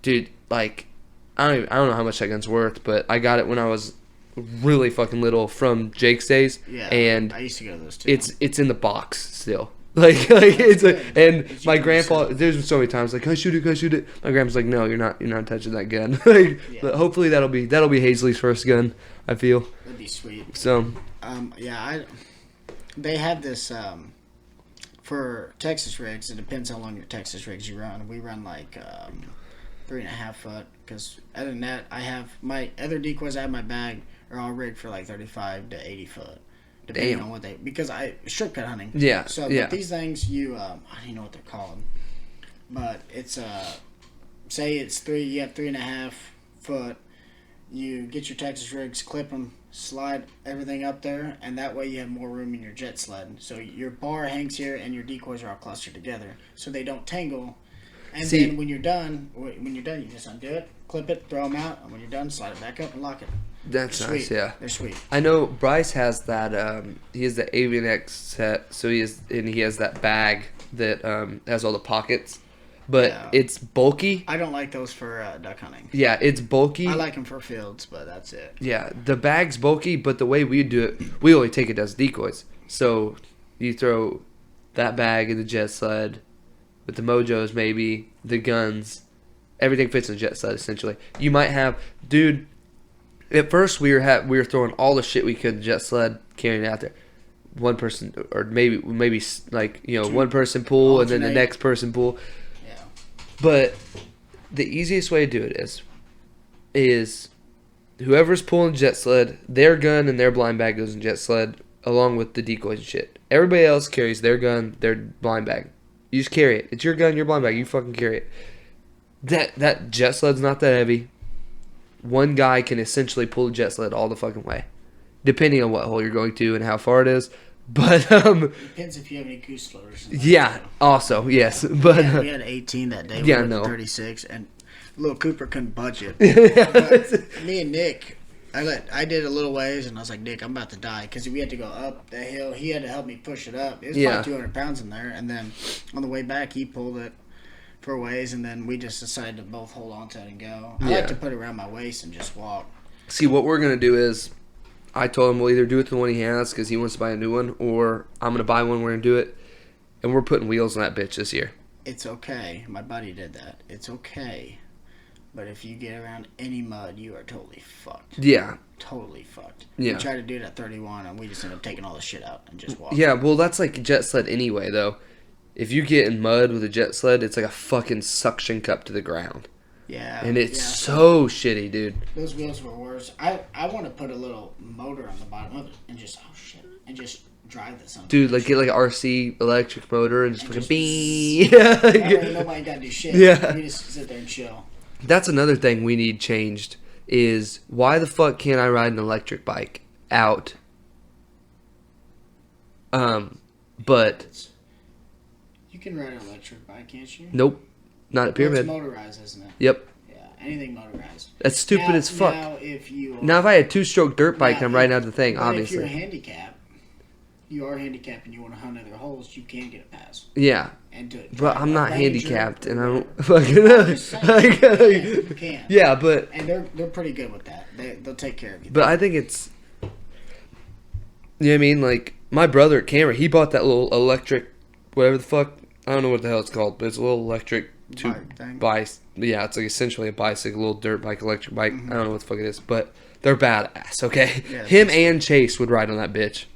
dude, like I don't know how much that gun's worth, but I got it when I was really fucking little from Jake's days. Yeah, and I used to go to those too. It's in the box still. Like it's and my grandpa. There's so many times like, can I shoot it? My grandpa's like, no, you're not touching that gun. But hopefully that'll be Hazley's first gun. I feel that'd be sweet. So they have this for Texas rigs. It depends how long your Texas rigs you run. We run like 3.5 foot because other than that, I have my other decoys I have in my bag are all rigged for like 35 to 80 foot. Depending on what because I strip cut hunting. Yeah. So but these things I don't even know what they're called, but it's say it's you have 3.5 foot. You get your Texas rigs, clip them, slide everything up there, and that way you have more room in your jet sled. So your bar hangs here, and your decoys are all clustered together, so they don't tangle. And then when you're done, you just undo it, clip it, throw them out, and when you're done, slide it back up and lock it. That's nice, yeah. They're sweet. I know Bryce has that. He has the Avian X set, so he has that bag that has all the pockets, but it's bulky. I don't like those for duck hunting. Yeah, it's bulky. I like them for fields, but that's it. Yeah, the bag's bulky, but the way we do it, we only take it as decoys. So you throw that bag in the jet sled with the mojos, maybe the guns, everything fits in the jet sled essentially. You might have, dude. At first, we were throwing all the shit we could in the jet sled, carrying it out there. One person, or maybe like one person pull and then the next person pull. Yeah. But the easiest way to do it is is whoever's pulling jet sled, their gun and their blind bag goes in jet sled along with the decoys and shit. Everybody else carries their gun, their blind bag. You just carry it. It's your gun, your blind bag. You fucking carry it. That jet sled's not that heavy. One guy can essentially pull a jet sled all the fucking way, depending on what hole you're going to and how far it is. But depends if you have any goose floaters. Yeah. Also, yes. But yeah, we had 18 that day. Yeah, we no. 36, and little Cooper couldn't budget. But me and Nick, I did a little ways, and I was like, Nick, I'm about to die because we had to go up the hill. He had to help me push it up. It was probably 200 pounds in there, and then on the way back, he pulled it for a ways, and then we just decided to both hold on to it and go. I like to put it around my waist and just walk. See, what we're gonna do is, I told him we'll either do it to the one he has because he wants to buy a new one, or I'm gonna buy one. We're gonna do it, and we're putting wheels on that bitch this year. It's okay. My buddy did that. It's okay. But if you get around any mud, you are totally fucked. Yeah. Totally fucked. Yeah. We tried to do it at 31, and we just ended up taking all the shit out and just walking. Yeah, well, that's like a jet sled anyway, though. If you get in mud with a jet sled, it's like a fucking suction cup to the ground. Yeah. And it's so shitty, dude. Those wheels were worse. I want to put a little motor on the bottom of it and just, drive this on. Dude, like get like an RC electric motor and just fucking bing. Yeah. Nobody got to do shit. Yeah. We just sit there and chill. That's another thing we need changed is why the fuck can't I ride an electric bike out? But you can ride an electric bike, can't you? Nope, not at Pyramid. It's motorized, isn't it? Yep. Yeah, anything motorized. That's stupid as fuck. Now, if I had a 2-stroke dirt bike, I'm riding out the thing, obviously. If you're handicapped, you are handicapped and you want to hunt other holes, you can get a pass. Yeah. But I'm not handicapped, and I don't fucking you can. Yeah, but and they're pretty good with that. They'll take care of you. But I think it's, you know what I mean? Like my brother at Cameron, he bought that little electric, whatever the fuck, I don't know what the hell it's called, but it's a little electric bike. Yeah, it's like essentially a bicycle, a little dirt bike, electric bike. I don't know what the fuck it is, but they're badass. Okay, yeah, him and Chase would ride on that bitch.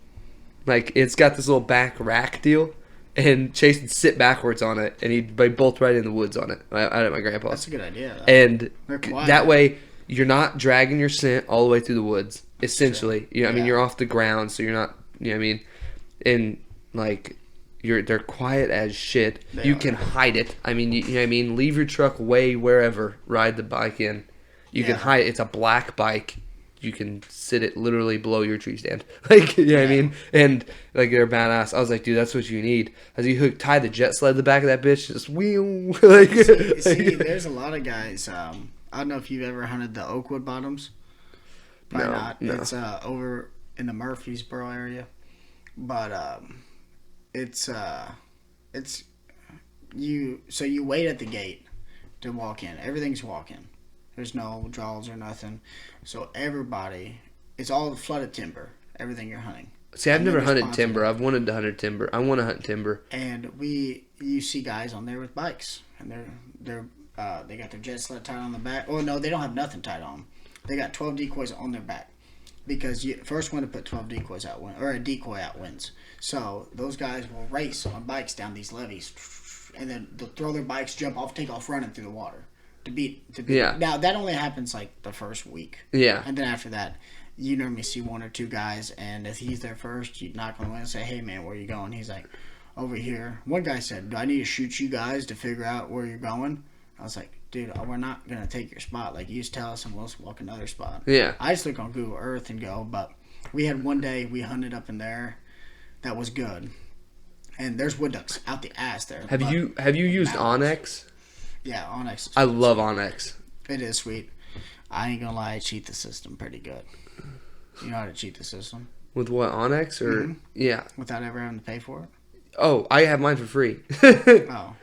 Like it's got this little back rack deal. And Chase would sit backwards on it, and he'd both ride in the woods on it. Out at my grandpa's. That's a good idea, though. And that way, you're not dragging your scent all the way through the woods. Essentially, you know, I mean, you're off the ground, so you're not. You know, what I mean, and like, they're quiet as shit. You can hide it. I mean, you know, what I mean, leave your truck way wherever. Ride the bike in. You can hide it. It's a black bike. You can sit it literally below your tree stand. Like, you know what I mean? And, like, they're badass. I was like, dude, that's what you need. As you tie the jet sled to the back of that bitch, just wheel. Like, see, there's a lot of guys. I don't know if you've ever hunted the Oakwood Bottoms. Probably not. No. It's over in the Murfreesboro area. But it's you. So you wait at the gate to walk in. Everything's walk-in. There's no draws or nothing. So everybody, it's all flooded timber, everything you're hunting. See, I've never hunted timber. I've wanted to hunt timber. I want to hunt timber. And you see guys on there with bikes. And they got their jet sled tied on the back. Oh, no, they don't have nothing tied on them. They got 12 decoys on their back. Because first one to put 12 decoys out, or a decoy out wins. So those guys will race on bikes down these levees. And then they'll throw their bikes, jump off, take off running through the water. To beat. Yeah. Now that only happens like the first week. Yeah. And then after that, you normally see one or two guys, and if he's there first, you knock on the window and say, "Hey man, where you going?" He's like, "Over here." One guy said, "Do I need to shoot you guys to figure out where you're going?" I was like, "Dude, we're not gonna take your spot. Like you just tell us, and we'll just walk another spot." Yeah. I just look on Google Earth and go, but we had one day we hunted up in there, that was good, and there's wood ducks out the ass there. Have you used Onyx? Yeah, Onyx. I love Onyx. It is sweet. I ain't gonna lie, I cheat the system pretty good. You know how to cheat the system? With what, Onyx? Or yeah. Without ever having to pay for it? Oh, I have mine for free. Oh.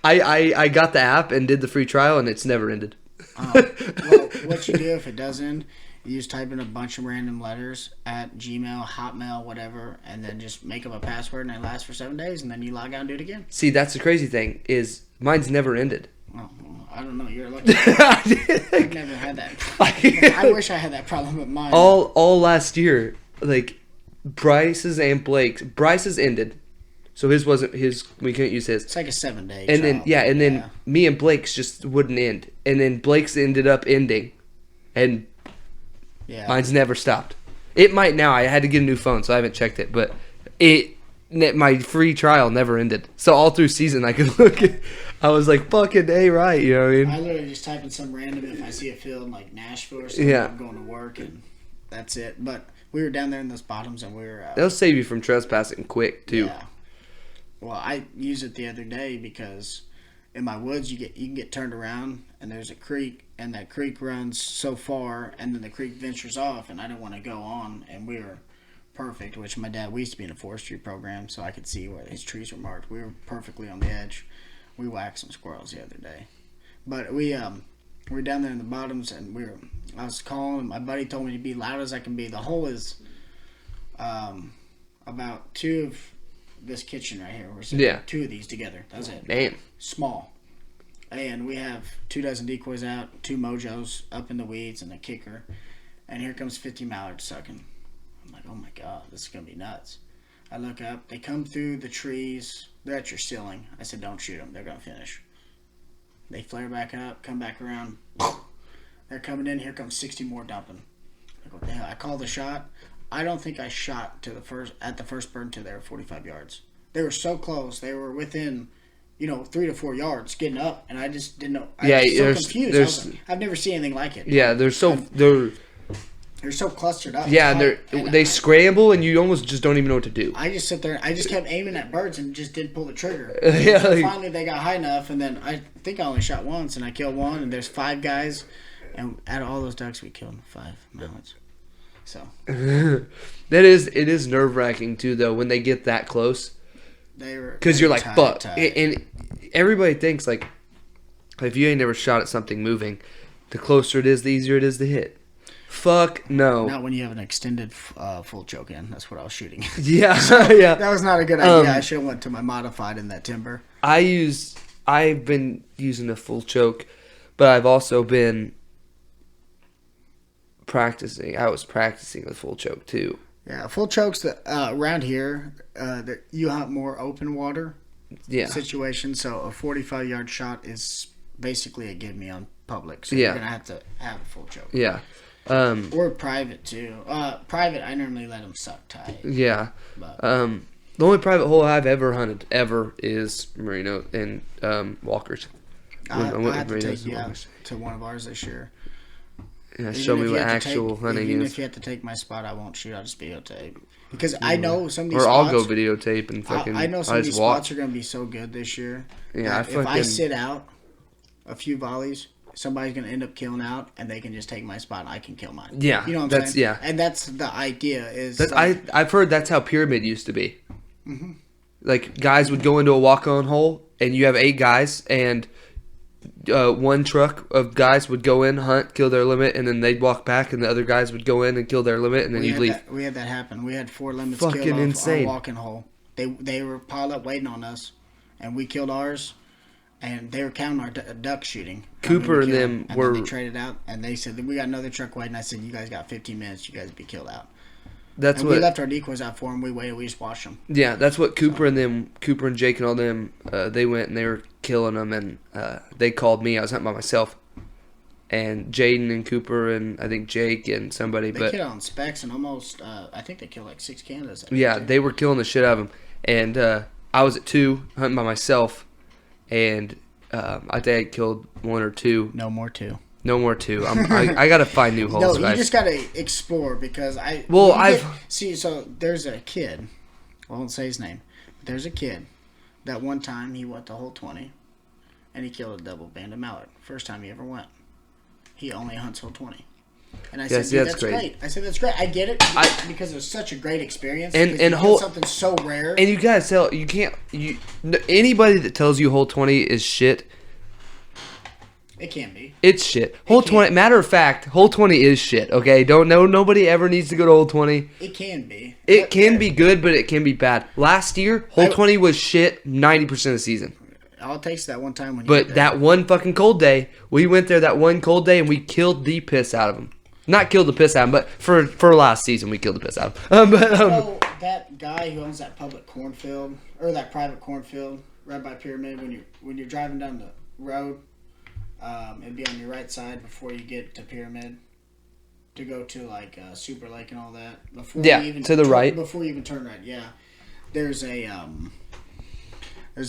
I got the app and did the free trial, and it's never ended. Oh. Well, what you do if it does end, you just type in a bunch of random letters at Gmail, Hotmail, whatever, and then just make up a password, and it lasts for 7 days, and then you log out and do it again. See, that's the crazy thing, is mine's never ended. Oh, well, I don't know. You're lucky. I've never had that. I wish I had that problem with mine. All last year, like, Bryce's and Blake's. Bryce's ended. So his wasn't his. We couldn't use his. It's like a 7-day. And then then me and Blake's just wouldn't end. And then Blake's ended up ending. and Yeah. mine's never stopped. It might now. I had to get a new phone, so I haven't checked it, but my free trial never ended. So all through season, I could look at. I was like, fucking A, right? You know what I mean? I literally just type in some random if I see a field in like Nashville or something. Yeah. I'm going to work and that's it. But we were down there in those bottoms and we were. They'll save you from trespassing quick too. Yeah. Well, I used it the other day because in my woods you can get turned around and there's a creek and that creek runs so far and then the creek ventures off and I didn't want to go on and we were perfect. Which we used to be in a forestry program, so I could see where his trees were marked. We were perfectly on the edge. We whacked some squirrels the other day, but we were down there in the bottoms and I was calling. My buddy told me to be loud as I can be. The hole is about two of this kitchen right here. We're sitting two of these together. That's it. Man. Small. And we have 24 decoys out, 2 mojos up in the weeds, and a kicker. And here comes 50 mallards sucking. I'm like, oh my god, this is going to be nuts. I look up. They come through the trees. They're at your ceiling. I said, don't shoot them. They're going to finish. They flare back up, come back around. They're coming in. Here comes 60 more dumping. Like, what the hell? I call the shot. I don't think I shot at the first bird until they were 45 yards. They were so close. They were within, 3 to 4 yards getting up, and I just didn't know. I was so confused. I was like, I've never seen anything like it. Yeah, they're so clustered up. Yeah, they scramble, and you almost just don't even know what to do. I just sit there. I just kept aiming at birds and just didn't pull the trigger. Yeah, so finally, they got high enough, and then I think I only shot once, and I killed one. And there's 5 guys, and out of all those ducks, we killed 5 mallards. So it is nerve-wracking too, though, when they get that close. Because you're like, fuck. And everybody thinks, like, if you ain't never shot at something moving, the closer it is, the easier it is to hit. Fuck no. Not when you have an extended full choke in. That's what I was shooting. Yeah, yeah. That was not a good idea. I should have went to my modified in that timber. I've been using a full choke, but I've also been practicing. I was practicing with full choke too. Yeah, full chokes around here. You hunt more open water situation, so a 45-yard shot is basically a give me on public. So you're gonna have to have a full choke. Yeah. Or private too. Private, I normally let them suck tight. Yeah. But. The only private hole I've ever hunted is Merino and Walker's. I have to take you out to one of ours this year. Yeah, show me what actual hunting is. Even if you have to take my spot, I won't shoot. I'll just videotape. Because I know some of these spots... Or I'll go videotape and fucking... I know some of these spots are going to be so good this year. Yeah, if I sit out a few volleys, somebody's going to end up killing out, and they can just take my spot, and I can kill mine. Yeah. You know what I'm saying? Yeah. And that's the idea. I've heard that's how Pyramid used to be. Mm-hmm. Like, guys would go into a walk-on hole, and you have 8 guys, and... one truck of guys would go in, hunt, kill their limit, and then they'd walk back, and the other guys would go in and kill their limit, and then you'd leave. We had that happen. We had 4 limits fucking killed insane. off our walking hole. They were piled up waiting on us, and we killed ours, and they were counting our duck shooting. Cooper and them were... Then they traded out, and they said, we got another truck waiting. I said, you guys got 15 minutes. You guys would be killed out. We left our decoys out for them. We waited. We just watched them. Yeah, that's what Cooper and Jake and all them, they went and they were killing them, and they called me. I was hunting by myself. And Jaden and Cooper and I think Jake and somebody. They killed on specs and almost, I think they killed like 6 Canadas. Yeah, they were killing the shit out of them. And I was at 2 hunting by myself, and I think I killed 1 or 2. No more 2. No more 2. I gotta find new holes. No, you just gotta explore because So there's a kid. I won't say his name. But there's a kid that one time he went the whole 20, and he killed a double-banded mallard. First time he ever went. He only hunts whole 20. And I said, that's great. I said, that's great. I get it because it was such a great experience. And something so rare. And you gotta tell anybody that tells you whole 20 is shit. It can be. It's shit. Hole 20. Matter of fact, hole 20 is shit. Okay, nobody ever needs to go to hole 20. It can be. It can be good, but it can be bad. Last year, hole 20 was shit 90% of the season. All it takes that one time when you But that one fucking cold day, we went there that one cold day and we killed the piss out of them. Not killed the piss out of them, but for last season we killed the piss out of them. That guy who owns that public cornfield or that private cornfield right by Pyramid, when you're driving down the road. It'd be on your right side before you get to Pyramid. to go to like Super Lake and all that. Before Yeah, you even to the right. Before you even turn right, yeah. There's a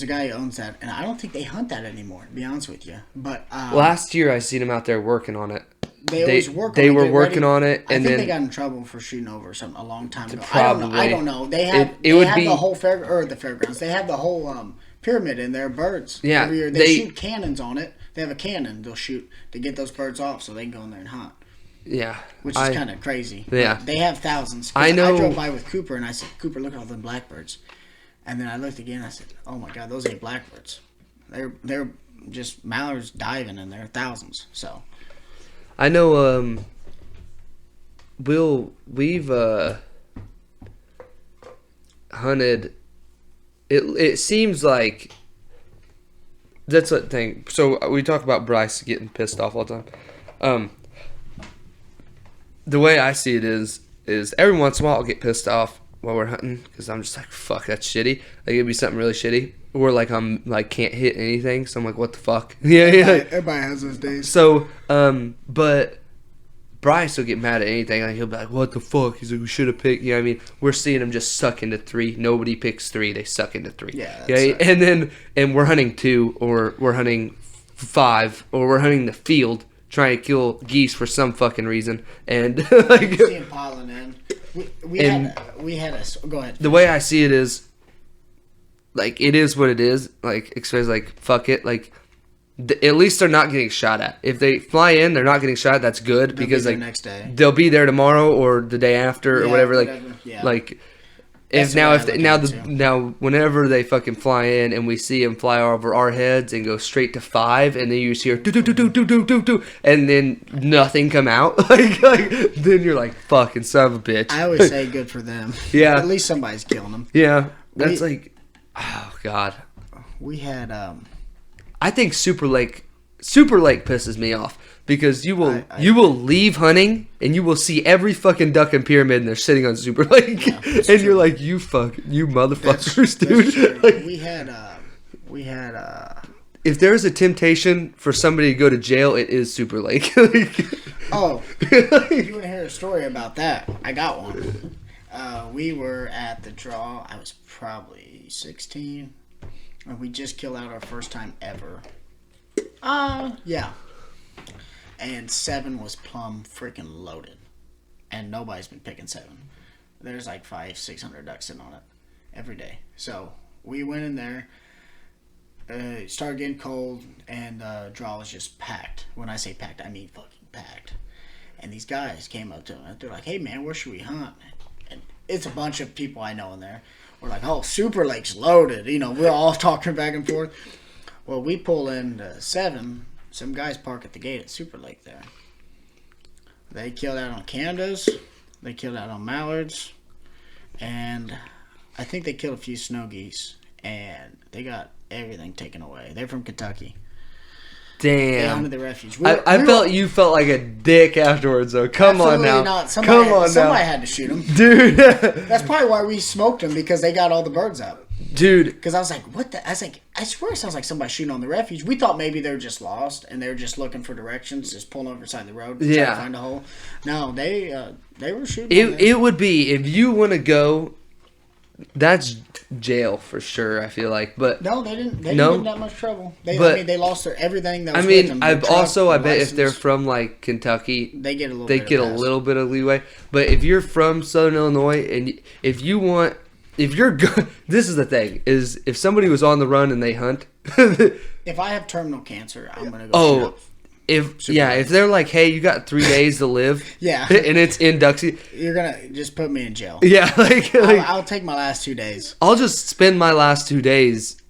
guy who owns that, and I don't think they hunt that anymore. To be honest with you, but last year I seen him out there working on it. They always work. They on were it, working on it, and I think then they got in trouble for shooting over something a long time ago. Probably. I don't know. They have the whole the fairgrounds. They have the whole pyramid in there. Birds. Yeah, every year they shoot cannons on it. They have a cannon they'll shoot to get those birds off, so they can go in there and hunt. Yeah, which is kind of crazy. Yeah, but they have thousands. I know. I drove by with Cooper, and I said, "Cooper, look at all them blackbirds." And then I looked again. And I said, "Oh my God, those ain't blackbirds. They're just mallards diving in there, thousands." So. I know we've hunted it seems like that's what thing. So we talk about Bryce getting pissed off all the time. The way I see it is every once in a while I'll get pissed off while we're hunting because I'm just like, fuck, that's shitty. Like it'd be something really shitty. Or like I'm like can't hit anything, so I'm like, what the fuck? Everybody has those days. So, but Bryce will get mad at anything. Like he'll be like, what the fuck? He's like, we should have picked. You know what I mean? We're seeing him just suck into 3. Nobody picks 3. They suck into 3. Yeah. And we're hunting 2, or we're hunting 5, or we're hunting the field trying to kill geese for some fucking reason. And like, seeing piling in. We had a go ahead. The way I see it is, like, it is what it is. Like, especially like, fuck it. Like, at least they're not getting shot at. If they fly in, they're not getting shot at. That's good because like next day. They'll be there tomorrow or the day after or whatever. Like now whenever they fucking fly in and we see them fly over our heads and go straight to 5, and then you just hear do do do do do do do do, and then nothing come out. like then you're like, fucking son of a bitch. I always say good for them. Yeah, at least somebody's killing them. Yeah, that's like, oh god. We had I think Super Lake pisses me off because you will leave hunting and you will see every fucking duck and pyramid and they're sitting on Super Lake, and you're like, you motherfuckers, dude. Like, we had if there's a temptation for somebody to go to jail, it is Super Lake. Oh, you want to hear a story about that? I got one. We were at the draw. I was probably 16. And we just killed out our first time ever. Yeah. And 7 was plumb freaking loaded. And nobody's been picking 7. There's like 500-600 ducks sitting on it every day. So we went in there. It started getting cold, and draw was just packed. When I say packed, I mean fucking packed. And these guys came up to me. They're like, "Hey man, where should we hunt?" And it's a bunch of people I know in there. We're like, "Oh, Super Lake's loaded." You know, we're all talking back and forth. Well, we pull in 7. Some guys park at the gate at Super Lake there. They killed out on Candas. They killed out on mallards. And I think they killed a few snow geese. And they got everything taken away. They're from Kentucky. They hunted the refuge. You felt like a dick afterwards, though. Come on now. Not. Somebody had to shoot them. Dude. That's probably why we smoked them, because they got all the birds up. Dude. Because I was like, what the? I was like, I swear it sounds like somebody shooting on the refuge. We thought maybe they were just lost and they were just looking for directions, just pulling over the side of the road trying to find a hole. No, they were shooting. It would be, if you want to go, that's jail for sure, I feel like. But no, they didn't get in that much trouble. They lost everything that was with them. I bet if they're from like Kentucky, they get a little bit of leeway. But if you're from Southern Illinois and if you're good, this is the thing, is if somebody was on the run and they hunt. If I have terminal cancer, I'm gonna go shoot up. If they're like, hey, you got 3 days to live, and it's in Duxie, you're gonna just put me in jail. Yeah, I'll take my last 2 days. I'll just spend my last 2 days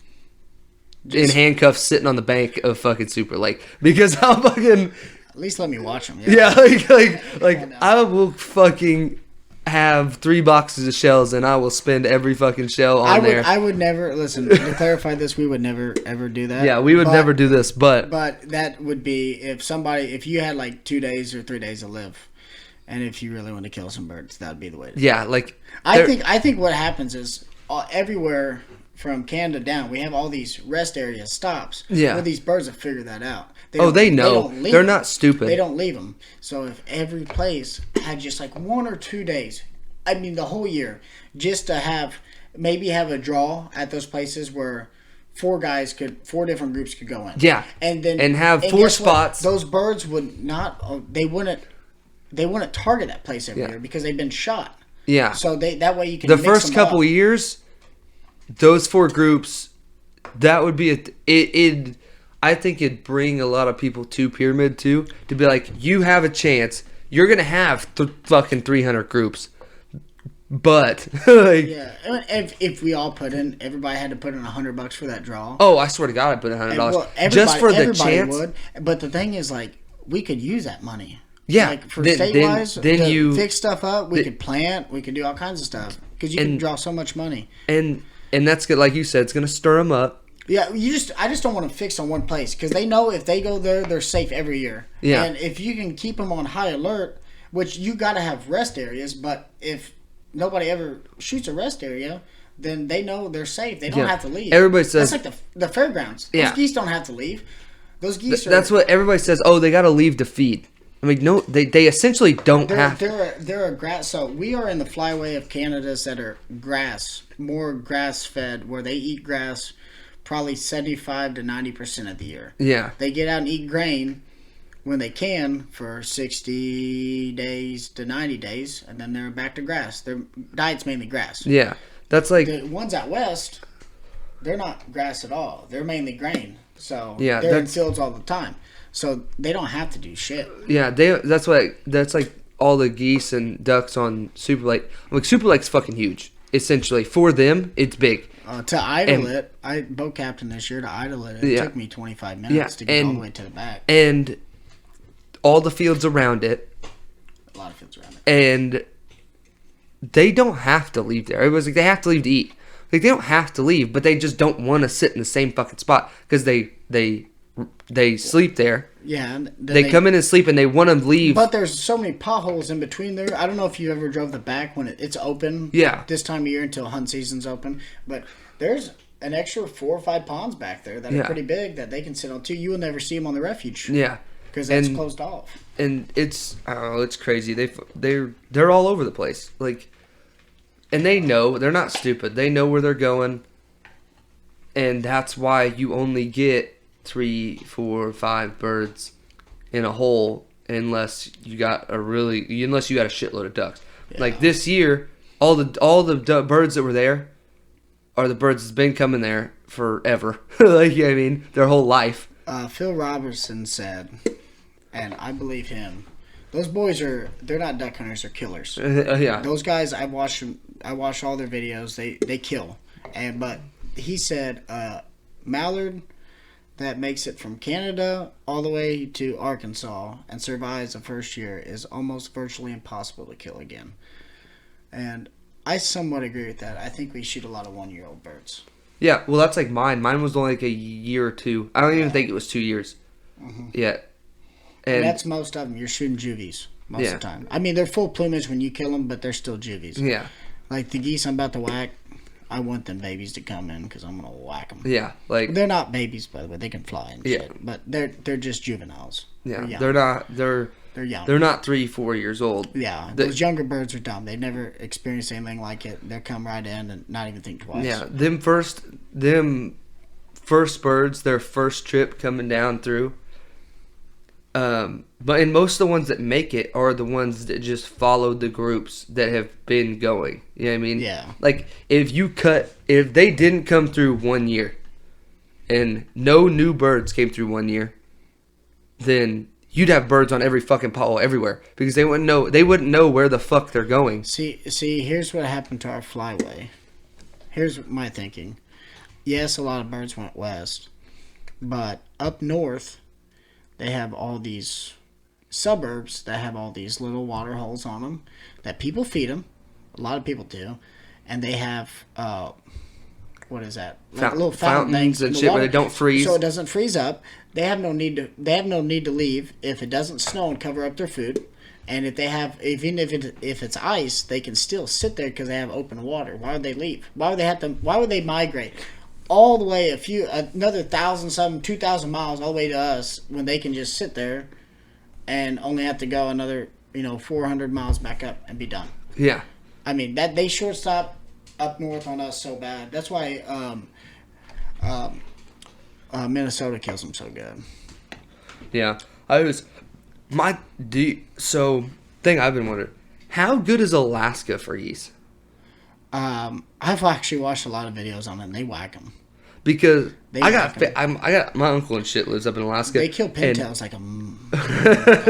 in handcuffs, sitting on the bank of fucking Super Lake, because I'll fucking at least let me watch them. Yeah, like I will fucking have 3 boxes of shells and I will spend every fucking shell on there. I would never, listen, to clarify this, we would never ever do that. Yeah, we would never do this, but that would be if you had like 2 days or 3 days to live, and if you really want to kill some birds, that would be the way to do it. Yeah, like I think what happens is everywhere from Canada down, we have all these rest area stops. Yeah. Where these birds have figured that out. They know. They're not stupid. They don't leave them. So if every place had just like 1 or 2 days, I mean the whole year, just to have a draw at those places where 4 different groups could go in. Yeah. And have 4 spots. Those birds would not. They wouldn't target that place every year because they've been shot. Yeah. So that way you can. The mix first them couple up. years, those 4 groups, that would be I think it'd bring a lot of people to Pyramid too, to be like, you have a chance. You're gonna have fucking 300 groups, but like, yeah, if we all everybody had to put in $100 for that draw. Oh, I swear to God, I put $100 well, just for the chance. Would, but the thing is, like, we could use that money. Yeah, like for state-wise, then you fix stuff up. We could plant. We could do all kinds of stuff because you can draw so much money. And that's good, like you said, it's gonna stir them up. Yeah, I just don't want to fix on one place because they know if they go there, they're safe every year. Yeah, and if you can keep them on high alert, which you got to have rest areas, but if nobody ever shoots a rest area, then they know they're safe. They don't have to leave. Everybody says that's like the fairgrounds. Yeah. Those geese don't have to leave. Those geese are. That's what everybody says. Oh, they got to leave to feed. I mean, no, they essentially don't have. They're a grass. So we are in the flyway of Canada's that are more grass fed, where they eat grass probably 75 to 90% of the year. Yeah, they get out and eat grain when they can for 60 days to 90 days, and then they're back to grass. Their diet's mainly grass. Yeah, that's like the ones out west. They're not grass at all. They're mainly grain. So yeah, they're in fields all the time. So they don't have to do shit. Yeah, that's like all the geese and ducks on Super Lake. Like Super Lake's fucking huge. Essentially, for them, it's big. To idle it, I boat captain this year. To idle it, it took me 25 minutes to get all the way to the back. And all the fields around it. A lot of fields around it. And they don't have to leave there. Everybody's like, they have to leave to eat. Like, they don't have to leave, but they just don't want to sit in the same fucking spot because they sleep there. Yeah, and they come in and sleep, and they want to leave. But there's so many potholes in between there. I don't know if you ever drove the back when it's open. Yeah. This time of year until hunt season's open, but there's an extra 4 or 5 ponds back there that are pretty big that they can sit on too. You will never see them on the refuge. Yeah, because that's closed off. And it's crazy. They're all over the place. Like, and they know they're not stupid. They know where they're going, and that's why you only get 3, 4, 5 birds in a hole unless you got a shitload of ducks. Yeah. Like this year, all the birds that were there are the birds that's been coming there forever. Like, I mean, their whole life. Phil Robertson said, and I believe him, those boys they're not duck hunters, they're killers. Yeah. Those guys, I watch all their videos, they kill. But he said mallard that makes it from Canada all the way to Arkansas and survives the first year is almost virtually impossible to kill again. And I somewhat agree with that. I think we shoot a lot of 1-year-old birds. Yeah, well, that's like mine. Mine was only like a year or 2. I don't even think it was 2 years. Mm-hmm. Yeah. And that's most of them. You're shooting juvies most of the time. I mean, they're full plumage when you kill them, but they're still juvies. Yeah. Like the geese I'm about to whack, I want them babies to come in because I'm going to whack them. Yeah. Like, they're not babies, by the way. They can fly and shit. But they're just juveniles. Yeah. They're not. They're young. They're not 3, 4 years old. Yeah. Those younger birds are dumb. They've never experienced anything like it. They'll come right in and not even think twice. Yeah. Them first birds, their first trip coming down through. But most of the ones that make it are the ones that just followed the groups that have been going. You know what I mean? Yeah. Like, if they didn't come through 1 year and no new birds came through 1 year, then you'd have birds on every fucking pothole everywhere because they wouldn't know where the fuck they're going. See, here's what happened to our flyway. Here's my thinking. Yes, a lot of birds went west, but up north, they have all these suburbs that have all these little water holes on them that people feed them. A lot of people do, and they have what is that? Like little fountain things and shit where they don't freeze, so it doesn't freeze up. They have no need to leave if it doesn't snow and cover up their food, And if they have, even if it's ice, they can still sit there because they have open water. Why would they leave? Why would they have to? Why would they migrate all the way another 2,000 miles all the way to us when they can just sit there and only have to go another 400 miles back up and be done? Yeah. I mean that they shortstop up north on us so bad. That's why Minnesota kills them so good. Yeah. Thing I've been wondering, how good is Alaska for geese? I've actually watched a lot of videos on it, and they whack them. Because I got my uncle and shit lives up in Alaska. They kill pintails like a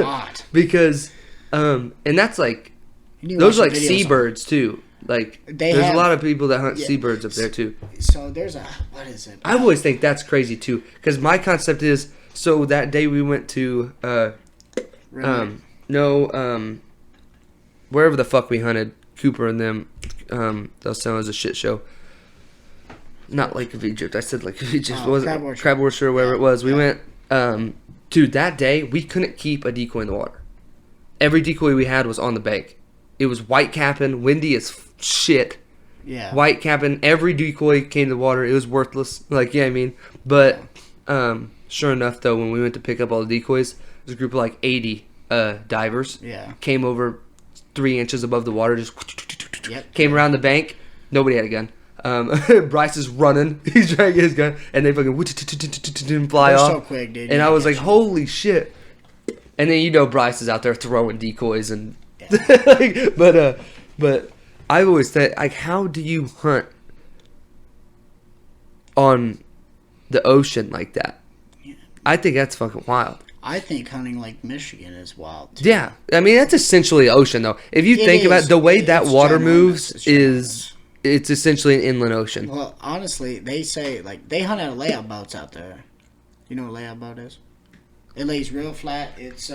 god. Because, and that's like, those are like seabirds too. Like, there's a lot of people that hunt seabirds up there too. So there's what is it? I always think that's crazy too. Because my concept is, so that day we went to, wherever the fuck we hunted, Cooper and them, they'll sell us a shit show. Not Lake of Egypt. I said Lake of Egypt. Crab Orchard or wherever it was. We went, dude, that day we couldn't keep a decoy in the water. Every decoy we had was on the bank. It was white capping, windy as shit. Yeah. White capping. Every decoy came to the water. It was worthless. Like, yeah, I mean. But, sure enough, though, when we went to pick up all the decoys, there was a group of like 80 divers. Yeah. Came over 3 inches above the water, just came around the bank. Nobody had a gun. Bryce is running. He's trying to get his gun, and they fucking fly off. So quick, dude. And I was like, holy shit. And then Bryce is out there throwing decoys and but I've always said, like, how do you hunt on the ocean like that? Yeah. I think that's fucking wild. I think hunting Lake Michigan is wild too. Yeah, I mean that's essentially ocean though. If you think about the way that water moves it's essentially an inland ocean. Well, honestly, they say like they hunt out of layout boats out there. You know what a layout boat is? It lays real flat. It's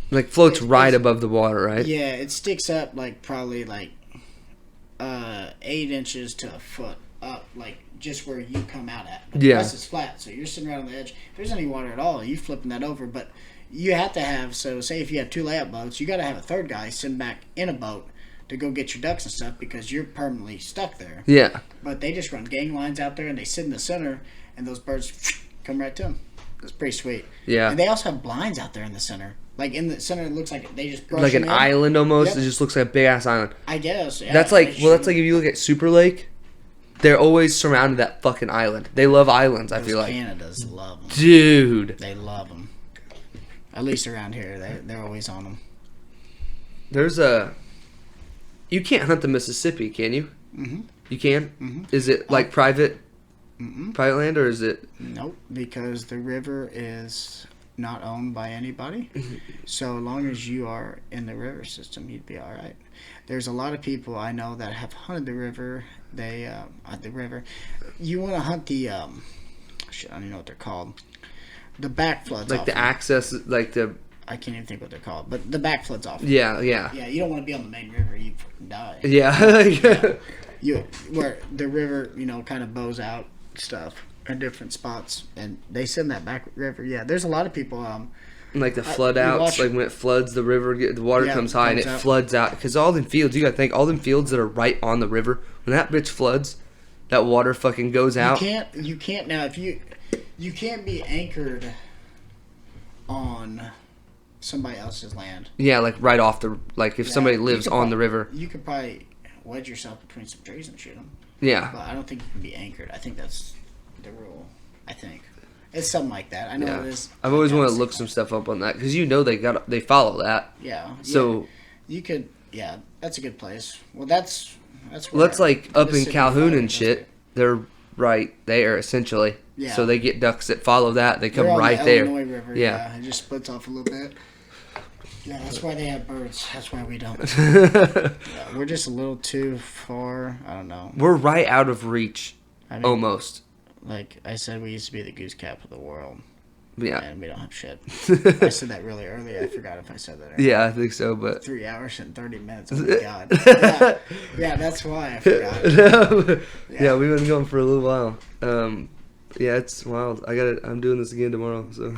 like floats right above the water, right? Yeah, it sticks up like probably like 8 inches to a foot up, like just where you come out at. But the rest is flat, so you're sitting right on the edge. If there's any water at all, you flipping that over. But you have to have, so say if you have 2 layout boats, you got to have a third guy sitting back in a boat to go get your ducks and stuff because you're permanently stuck there. Yeah. But they just run gang lines out there and they sit in the center and those birds come right to them. It's pretty sweet. Yeah. And they also have blinds out there in the center. Like in the center, it looks like they just brush like an island almost. Yep. It just looks like a big ass island. I guess. Yeah, that's like that's like if you look at Super Lake, they're always surrounded that fucking island. They love islands. I feel like Canada's love them, dude. They love them. At least around here, they're always on them. There's you can't hunt the Mississippi, can you? Mm-hmm. You can. Mm-hmm. Is it like private land or is it? Nope, because the river is not owned by anybody. So long as you are in the river system, you'd be all right. There's a lot of people I know that have hunted the river. They at the river. You want to hunt the shit, I don't even know what they're called. The back floods. Like the access, like the. I can't even think what they're called, but the back floods off. Yeah, yeah. Yeah, you don't want to be on the main river. You fucking die. Yeah. Where the river, kind of bows out stuff in different spots, and they send that back river. Yeah, there's a lot of people. Like the flood outs, like when it floods, the river, the water comes high and it floods out. Because all them fields, you got to think, all them fields that are right on the river, when that bitch floods, that water fucking goes out. You can't now, if you can't be anchored on somebody else's land. Yeah, like right off if somebody lives on the river. You could probably wedge yourself between some trees and shoot them. Yeah. But I don't think you can be anchored. I think that's the rule. I think. It's something like that. I know it is. I've always wanted to look some stuff up on that because they follow that. Yeah. So you could. Yeah, that's a good place. Well, that's like up in Calhoun and shit. They're right there essentially. Yeah. So they get ducks that follow that. They come right there. Illinois River. Yeah. It just splits off a little bit. Yeah, that's why they have birds. That's why we don't. We're just a little too far. I don't know. We're right out of reach. Almost. Like I said, we used to be the goose cap of the world. Yeah. And we don't have shit. I said that really early. I forgot if I said that. Yeah, I think so, but 3 hours and 30 minutes. Oh my god. Yeah, that's why I forgot. Yeah, we've been going for a little while. Yeah, it's wild. I'm doing this again tomorrow. So.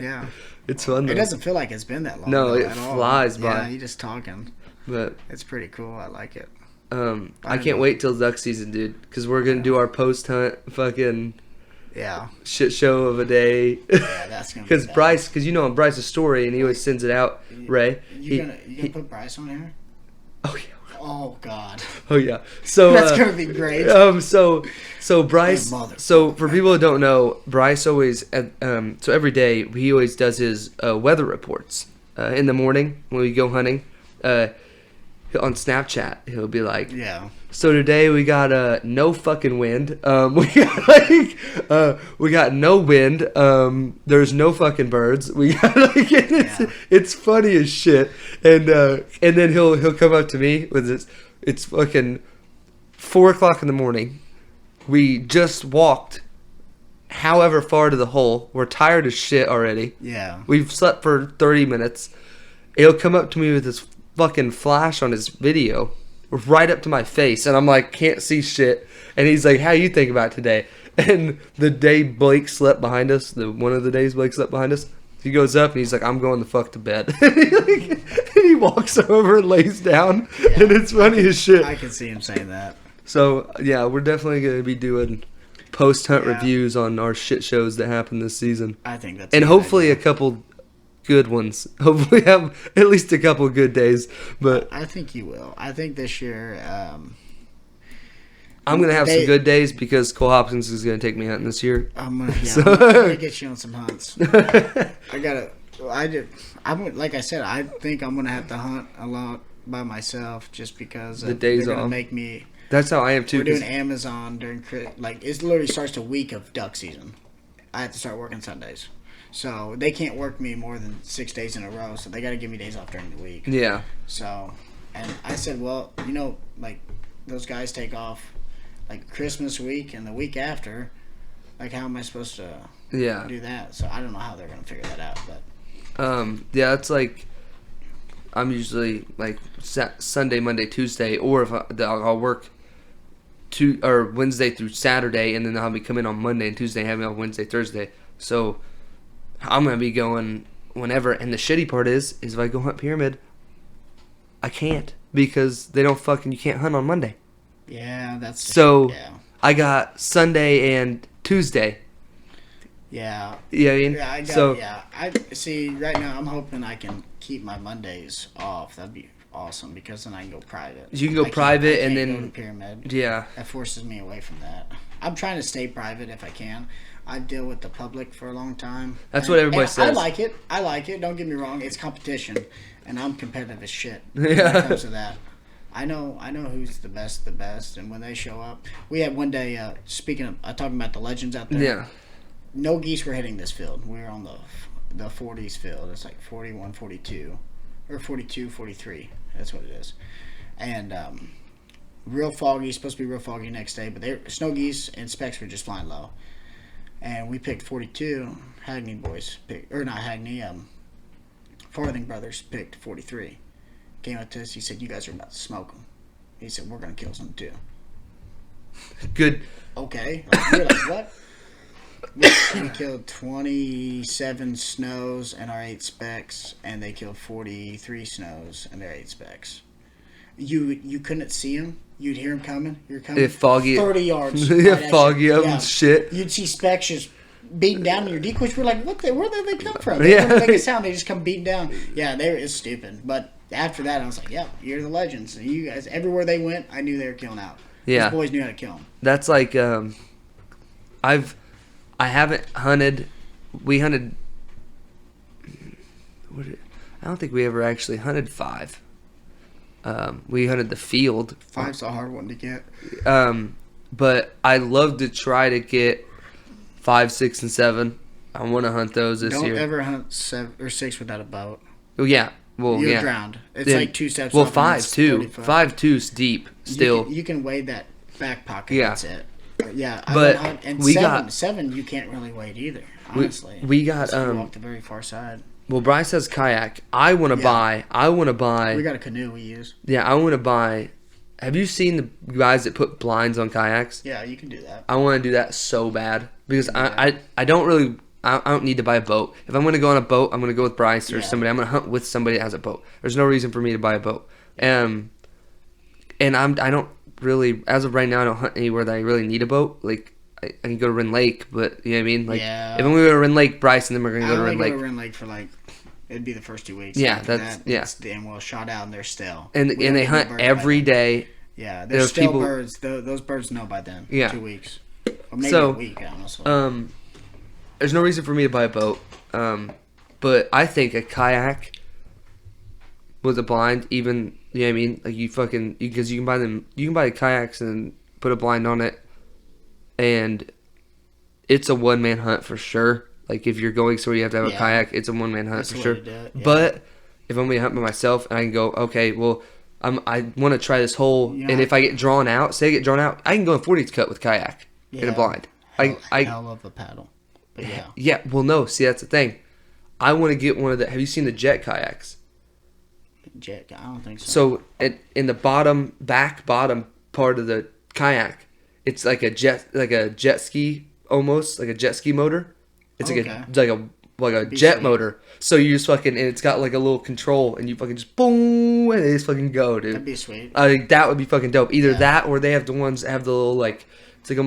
Yeah. It's fun though. It doesn't feel like it's been that long. No, though, it at all. flies by. Yeah, you're just talking. But it's pretty cool. I like it. I can't wait till duck season, dude, because we're gonna do our post hunt fucking shit show of a day. Yeah, that's gonna. Because Bryce, because you know Bryce's story, and he always sends it out. Ray, you gonna put Bryce on here? Oh yeah. Oh God. Oh yeah. So that's gonna be great. So Bryce. So for people who don't know, Bryce always so every day he always does his weather reports in the morning when we go hunting. On Snapchat, he'll be like, "Yeah. So today we got no fucking wind. We got no wind. There's no fucking birds. We got it's funny as shit. And then he'll come up to me with this. It's fucking 4:00 in the morning. We just walked however far to the hole. We're tired as shit already. Yeah. We've slept for 30 minutes. He'll come up to me with this fucking flash on his video right up to my face, and I'm like, can't see shit. And he's like, how you think about today? And the day Blake slept behind us, one of the days Blake slept behind us, he goes up and he's like, I'm going the fuck to bed. And he walks over and lays down, and it's funny as shit. I can see him saying that. So yeah, we're definitely going to be doing post-hunt reviews on our shit shows that happen this season. I think that's and hopefully a couple good ones. Hopefully have at least a couple good days. But I think you will. I think this year I'm gonna have some good days because Cole Hopkins is gonna take me hunting this year. I'm gonna get you on some hunts. Like I said, I think I'm gonna have to hunt a lot by myself just because the days they're gonna off make me. That's how I am too. We're doing Amazon during it literally starts the week of duck season. I have to start working Sundays. So they can't work me more than 6 days in a row. So they got to give me days off during the week. Yeah. So, and I said, well, like those guys take off like Christmas week and the week after. Like, how am I supposed to do that? So I don't know how they're going to figure that out. But it's like I'm usually like Sunday, Monday, Tuesday, or if I'll work Wednesday through Saturday, and then I'll be coming on Monday and Tuesday, having on Wednesday, Thursday. So I'm going to be going whenever. And the shitty part is if I go hunt Pyramid, I can't because you can't hunt on Monday. Yeah, that's... So I got Sunday and Tuesday. Yeah. You know what I mean? Yeah, I see, right now I'm hoping I can keep my Mondays off. That'd be awesome because then I can go private. You can go private and then... go to Pyramid. Yeah. That forces me away from that. I'm trying to stay private if I can. I deal with the public for a long time. That's what everybody says. I like it. Don't get me wrong. It's competition, and I'm competitive as shit when it comes to that. I know who's the best, and when they show up, we had one day. Speaking of talking about the legends out there. Yeah. No geese were hitting this field. We were on the 40s field. It's like 41, 42, or 42, 43. That's what it is, and real foggy. Supposed to be real foggy next day, but snow geese and specks were just flying low. And we picked 42. Hagney boys picked, or not Hagney, Farthing brothers picked 43. Came up to us. He said, "You guys are about to smoke them." He said, "We're gonna kill some too." Good. Okay. We're like, what? We killed 27 snows and our 8 specks, and they killed 43 snows and their 8 specks. You couldn't see them. You'd hear them coming. You're coming. If foggy, 30 yards. Foggy up and shit. You'd see specks just beating down in your decoys. We're like, where did they come from? Yeah. They don't make a sound. They just come beating down. Yeah, it's stupid. But after that, I was like, yeah, you're the legends. You guys, everywhere they went, I knew they were killing out. Yeah. Those boys knew how to kill them. That's like, I haven't hunted. We hunted. I don't think we ever actually hunted 5. We hunted the field. 5's a hard one to get. But I love to try to get 5, 6, and 7. I want to hunt those this year. Don't ever hunt 7 or 6 without a boat. Oh yeah. Well, You're drowned. It's like 2 steps. Well, 5 too. 5 2's deep still. You can wade that back pocket. Yeah. That's it. But yeah, but we got 7. You can't really wade either. Honestly, we got you walk the very far side. Well, Bryce has kayak. I want to buy. We got a canoe we use. Yeah, I want to buy. Have you seen the guys that put blinds on kayaks? Yeah, you can do that. I want to do that so bad because I don't really I don't need to buy a boat. If I'm going to go on a boat, I'm going to go with Bryce or somebody. I'm going to hunt with somebody that has a boat. There's no reason for me to buy a boat. And I don't really, as of right now, I don't hunt anywhere that I really need a boat. Like, I can go to Wren Lake, but you know what I mean? Like, if I'm going to go to Wren Lake, Bryce, and then we're going to go to Wren Lake. I go to Wren Lake for like, it'd be the first 2 weeks. Yeah, it's damn well shot out and they're still. And they hunt every day. Yeah, there's still birds. Those birds know by then. Yeah. 2 weeks. Or maybe a week, honestly. There's no reason for me to buy a boat. But I think a kayak with a blind, even, you know what I mean? Like, because you can buy kayaks and put a blind on it, and it's a one-man hunt for sure. Like, if you're going somewhere you have to have a kayak, it's a one-man hunt for sure. Yeah. But if I'm going to hunt by myself and I can go, okay, well, I want to try this hole, and if I get drawn out, I can go in 40's cut with kayak in a blind. Hell of a paddle. But yeah. Yeah, well, no, see, that's the thing. I want to get one of the, have you seen the jet kayaks? Jet, I don't think so. So, in the bottom part of the kayak, it's like a jet ski, almost, like a jet ski motor. It's like a jet motor. So you just fucking, and it's got like a little control, and you fucking just boom, and it just fucking go, dude. That'd be sweet. That would be fucking dope. Either that, or they have the ones that have the little, like, it's like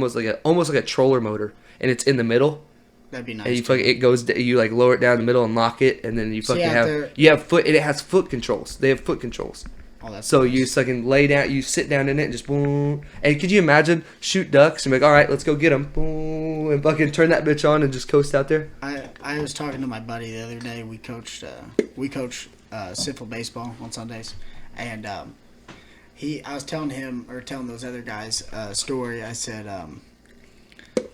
almost like a troller motor, and it's in the middle. That'd be nice. And you like lower it down in the middle and lock it, and then you fucking it has foot controls. They have foot controls. Oh, that's so nice. You fucking lay down, you sit down in it, and just boom. And could you imagine shoot ducks and be like, all right, let's go get them, boom, and fucking turn that bitch on and just coast out there. I was talking to my buddy the other day. We coach Siffle baseball on Sundays, and I was telling those other guys a story. I said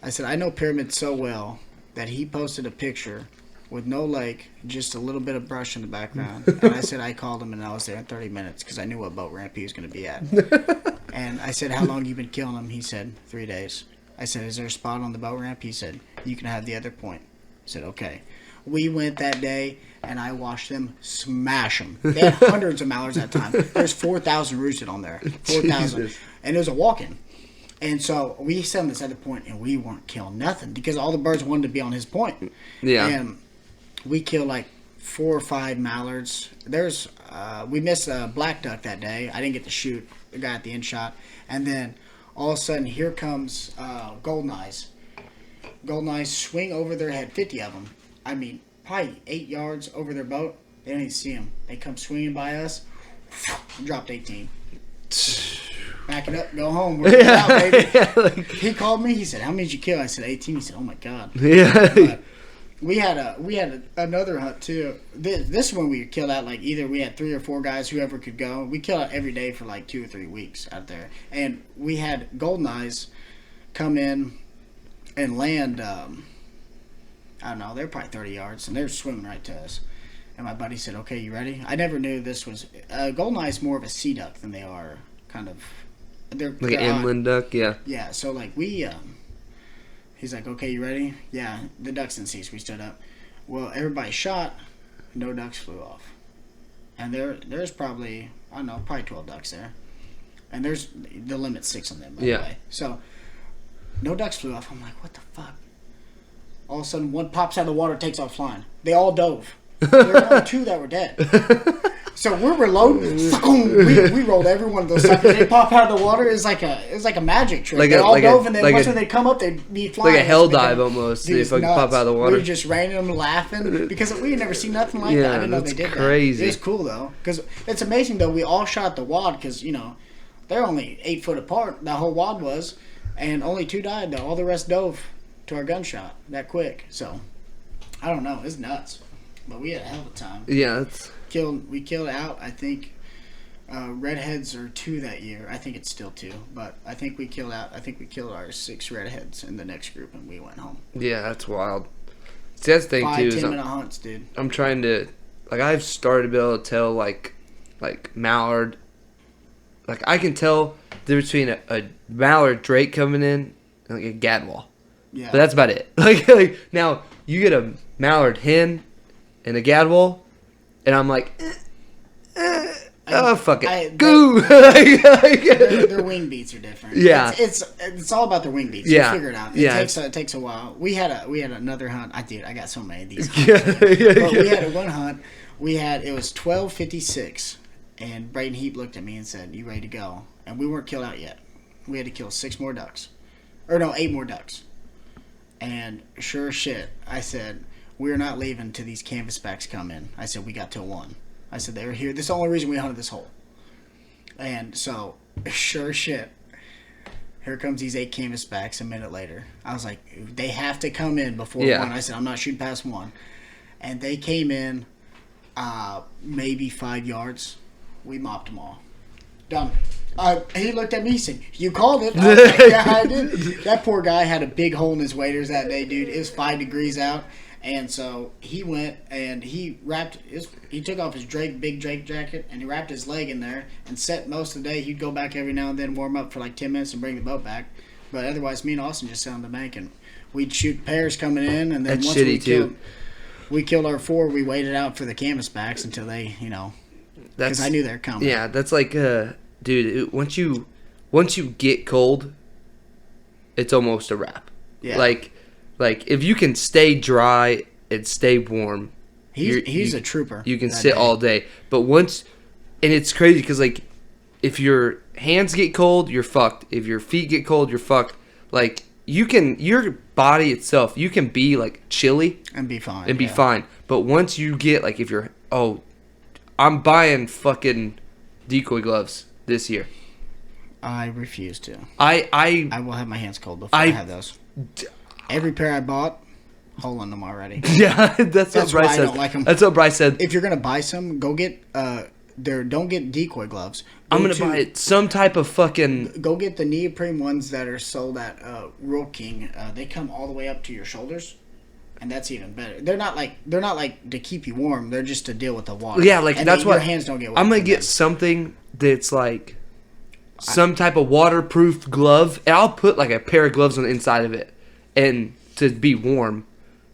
I know Pyramid so well that he posted a picture with no lake, just a little bit of brush in the background. And I said I called him and I was there in 30 minutes because I knew what boat ramp he was going to be at. And I said, how long you been killing him? He said, 3 days. I said, is there a spot on the boat ramp? He said, you can have the other point. I said, okay. We went that day and I watched them smash them. They had hundreds of mallards that time. There's 4,000 roosted on there. 4,000. And it was a walk-in. And so we set him this other point, and we weren't killing nothing because all the birds wanted to be on his point. Yeah. And we killed like 4 or 5 mallards. We missed a black duck that day. I didn't get to shoot the guy at the end shot. And then all of a sudden, here comes golden eyes. Golden eyes swing over their head, 50 of them. I mean, probably 8 yards over their boat. They don't even see them. They come swinging by us. Dropped 18. Back it up, go home. We're out, baby. He called me. He said, "How many did you kill?" I said, 18. He said, "Oh my god." Yeah. But we had another hunt too. This one we killed out like either we had 3 or 4 guys, whoever could go. We killed out every day for like 2 or 3 weeks out there, and we had golden eyes come in and land. I don't know. They're probably 30 yards, and they're swimming right to us. And my buddy said, "Okay, you ready?" I never knew this was golden eyes. More of a sea duck than they are kind of. They're an inland duck, yeah. Yeah, so like he's like, okay, you ready? Yeah, the ducks didn't see us. We stood up. Well, everybody shot. No ducks flew off. And there's probably, I don't know, probably 12 ducks there. And there's the limit's 6 on them, by the way. So no ducks flew off. I'm like, what the fuck? All of a sudden, one pops out of the water, takes off flying. They all dove. There were only 2 that were dead. So we're reloading. We rolled every one of those suckers. They pop out of the water. It was like a magic trick. They all dove, and then once they come up, they'd be flying. Like a hell dive almost. They fucking pop out of the water. We were just random laughing because we had never seen nothing like that. I didn't know they did crazy. That. It was cool though, because it's amazing though. We all shot the wad because they're only 8 foot apart. The whole wad was, and only 2 died though. All the rest dove to our gunshot that quick. So I don't know. It's nuts, but we had a hell of a time. Yeah, We killed out, I think, redheads are 2 that year. I think it's still 2, but I think we killed our 6 redheads in the next group, and we went home. Yeah, that's wild. See, that's the thing, 5, too. 10-minute hunts, dude. I'm trying to, I've started to be able to tell, like mallard. Like, I can tell the difference between a mallard drake coming in and, a gadwall. Yeah. But that's about it. Like, now, you get a mallard hen and a gadwall, and I'm like, I oh fuck it, goo. Their wing beats are different. Yeah, it's all about their wing beats. Yeah, You figure it out. It takes a while. We had another hunt. I got so many of these. But we had one hunt. It was 12:56, and Braden Heap looked at me and said, "You ready to go?" And we weren't killed out yet. We had to kill 8 more ducks. And sure as shit, I said, we're not leaving till these canvasbacks come in. I said, we got till 1. I said, they were here. This is the only reason we hunted this hole. And so, sure as shit, here comes these 8 canvasbacks a minute later. I was like, they have to come in before 1. I said, I'm not shooting past 1. And they came in maybe 5 yards. We mopped them all. Done. He looked at me and said, you called it. I was like, yeah, I did. That poor guy had a big hole in his waders that day, dude. It was 5 degrees out. And so he went and he took off his big Drake jacket and he wrapped his leg in there and set most of the day. He'd go back every now and then, warm up for like 10 minutes and bring the boat back. But otherwise, me and Austin just sat on the bank and we'd shoot pairs coming in. And then once we killed our 4, we waited out for the canvasbacks until they, because I knew they were coming. Yeah, that's like... Dude, once you get cold, it's almost a wrap. Yeah. Like if you can stay dry and stay warm, he's a trooper. You can sit all day. But and it's crazy because like if your hands get cold, you're fucked. If your feet get cold, you're fucked. Like your body itself, you can be like chilly and be fine. Fine. But once you get like I'm buying fucking decoy gloves this year. I refuse to. I will have my hands cold before I have those. Every pair I bought, hole in them already. Yeah, that's what Bryce said. I don't like them. That's what Bryce said. If you're gonna buy some, go get don't get decoy gloves. I'm gonna buy some type of fucking. Go get the neoprene ones that are sold at Rural King. They come all the way up to your shoulders. And that's even better. They're not like to keep you warm. They're just to deal with the water. Yeah, like that's what your hands don't get wet. I'm gonna get something that's like some type of waterproof glove. And I'll put like a pair of gloves on the inside of it, and to be warm.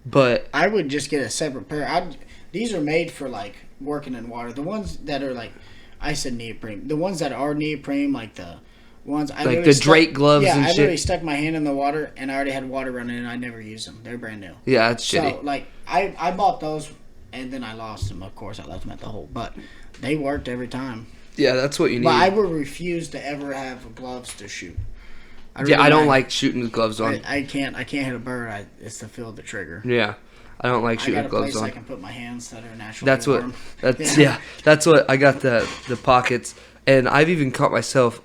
But I would just get a separate pair. These are made for like working in water. The ones that are like I said neoprene. The ones that are neoprene, like the ones like the Drake gloves and shit. Yeah, I literally stuck my hand in the water and I already had water running and I never used them. They're brand new. Yeah, that's shitty. So, like, I bought those and then I lost them. Of course, I left them at the hole. But they worked every time. Yeah, that's what you need. But I would refuse to ever have gloves to shoot. I don't like shooting with gloves on. I can't hit a bird. It's to feel the trigger. Yeah. I don't like shooting with gloves on. I can put my hands that are naturally warm. Yeah. That's what I got the pockets. And I've even caught myself...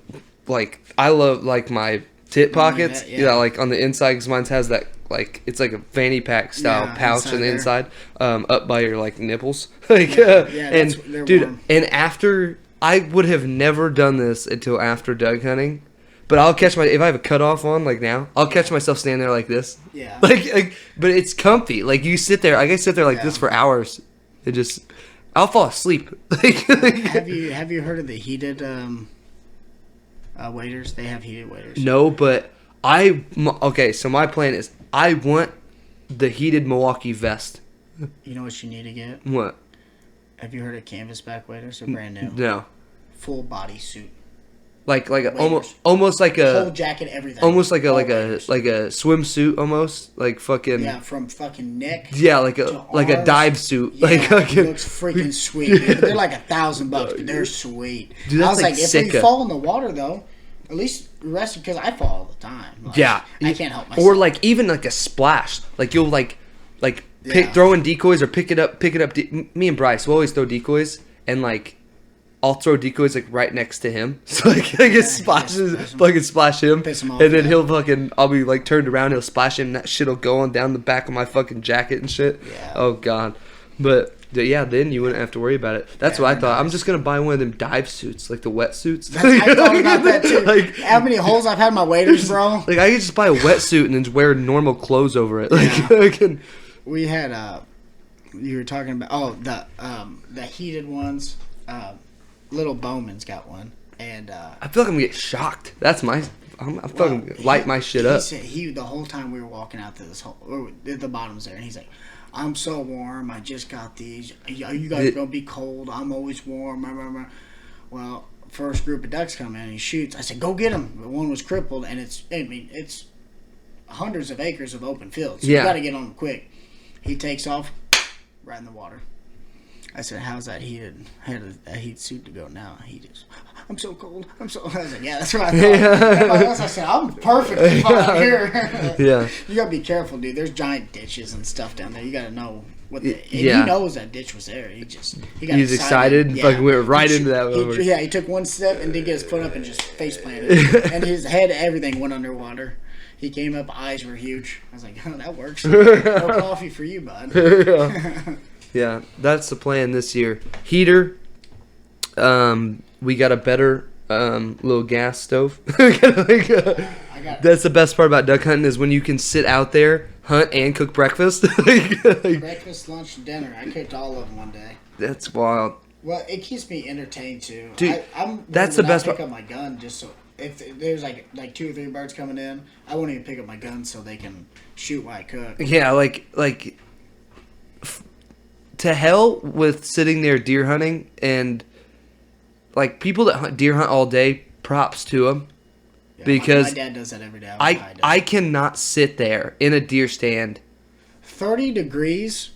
Like, I love, like, my tit pockets. Like yeah, like, on the inside, because mine has that, like, it's like a fanny pack style pouch on the inside, up by your, like, nipples. Like, and, dude, warm. And after, I would have never done this until after duck hunting, but I'll catch if I have a cutoff on, like now, I'll catch myself standing there like this. Yeah. Like, but it's comfy. Like, you sit there, I can sit there like this for hours. It just, I'll fall asleep. Have you heard of the heated, waders? They have heated waders. No, but so my plan is I want the heated Milwaukee vest. You know what you need to get? What? Have you heard of canvasback waders? They're brand new. No. Full body suit. Like almost like a whole jacket, everything. Almost like a swimsuit, almost like fucking from fucking neck. Yeah, like a dive suit. Yeah, like it looks freaking sweet. Dude. They're like $1,000, but they're sweet. Dude, I was like, if you fall in the water though, at least rest because I fall all the time. Like, yeah, I can't help myself. Or like even like a splash, like you'll throwing decoys or pick it up. Me and Bryce will always throw decoys and like. I'll throw decoys like right next to him, so like it splashes, fucking splash him, off, and then he'll fucking. I'll be like turned around, he'll splash him, and that shit'll go on down the back of my fucking jacket and shit. Yeah. Oh god, but yeah, then you wouldn't have to worry about it. That's what I thought. Nice. I'm just gonna buy one of them dive suits, like the wetsuits. I thought about that too. Like how many holes I've had in my waders, bro. Like I could just buy a wetsuit and then just wear normal clothes over it. Like we had you were talking about the heated ones. Little Bowman's got one, and I feel like I'm gonna get shocked. That's I'm fucking light my shit up. The whole time we were walking out to this hole, or the bottom's there, and he's like, "I'm so warm. I just got these. You guys are gonna be cold. I'm always warm." Well, first group of ducks come in and he shoots. I said, go get him. But one was crippled, and it's hundreds of acres of open field. So you got to get on him quick. He takes off right in the water. I said, how's that heated? I had a heat suit to go now. He just, I'm so cold. I was like, yeah, that's what I thought. I said, I'm perfectly fine here. Yeah. You got to be careful, dude. There's giant ditches and stuff down there. You got to know what the... And he knows that ditch was there. He got excited. And fucking went right into that. He took one step and didn't get his foot up and just face planted. And his head, everything went underwater. He came up, eyes were huge. I was like, oh, that works. No coffee for you, bud. Yeah, that's the plan this year. Heater. We got a better little gas stove. That's the best part about duck hunting is when you can sit out there, hunt, and cook breakfast. Breakfast, lunch, and dinner. I cooked all of them one day. That's wild. Well, it keeps me entertained too. Dude, that's the best part. I pick up my gun just so if there's like 2 or 3 birds coming in, I won't even pick up my gun so they can shoot while I cook. Yeah, like to hell with sitting there deer hunting, and like people that deer hunt all day, props to them. Yeah, because my dad does that every day. I cannot sit there in a deer stand. 30 degrees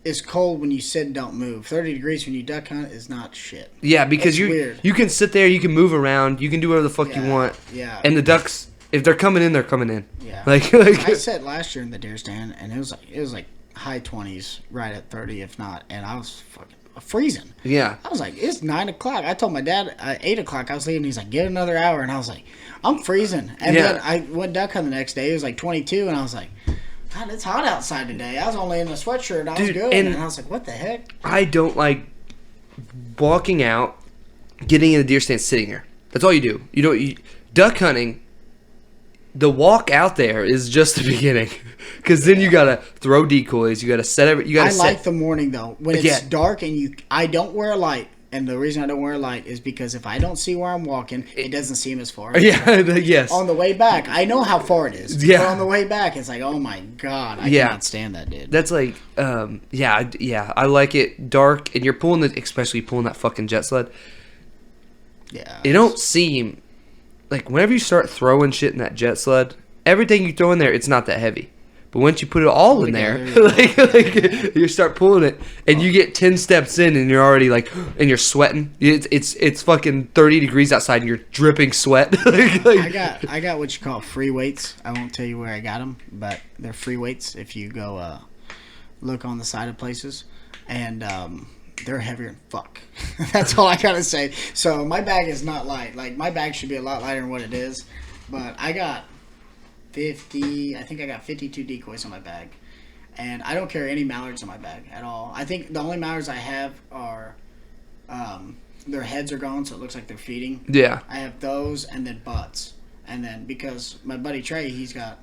is cold when you sit and don't move. 30 degrees when you duck hunt is not shit. Yeah, because you can sit there, you can move around, you can do whatever the fuck you want. Yeah. And the ducks, if they're coming in, they're coming in. Yeah. Like I sat last year in the deer stand, and it was like high 20s, right at 30, if not, and I was fucking freezing. Yeah. I was like, it's 9 o'clock. I told my dad at 8 o'clock I was leaving. He's like, get another hour, and I was like, I'm freezing. And then I went duck hunting the next day. It was like 22, and I was like, God, it's hot outside today. I was only in a sweatshirt. I was good. And I was like, what the heck? I don't like walking out, getting in a deer stand, sitting there. That's all you do. Duck hunting, the walk out there is just the beginning. Because then you got to throw decoys. You got to set everything. I like the morning, though. When it's dark and I don't wear a light. And the reason I don't wear a light is because if I don't see where I'm walking, it doesn't seem as far. Yeah, yes. On the way back, I know how far it is. Yeah. But on the way back, it's like, oh my God, I cannot stand that, dude. That's like, I like it dark, and you're especially pulling that fucking jet sled. Yeah. It don't seem, like, whenever you start throwing shit in that jet sled, everything you throw in there, it's not that heavy. But once you put it all in there, you start pulling it, and you get 10 steps in, and you're already like, and you're sweating. It's fucking 30 degrees outside, and you're dripping sweat. I got what you call free weights. I won't tell you where I got them, but they're free weights if you go look on the side of places, and they're heavier than fuck. That's all I gotta say. So my bag is not light. Like, my bag should be a lot lighter than what it is, but I got 52 decoys in my bag, and I don't carry any mallards in my bag at all. I think the only mallards I have are their heads are gone, so it looks like they're feeding. Yeah, I have those, and then butts, and then because my buddy Trey, he's got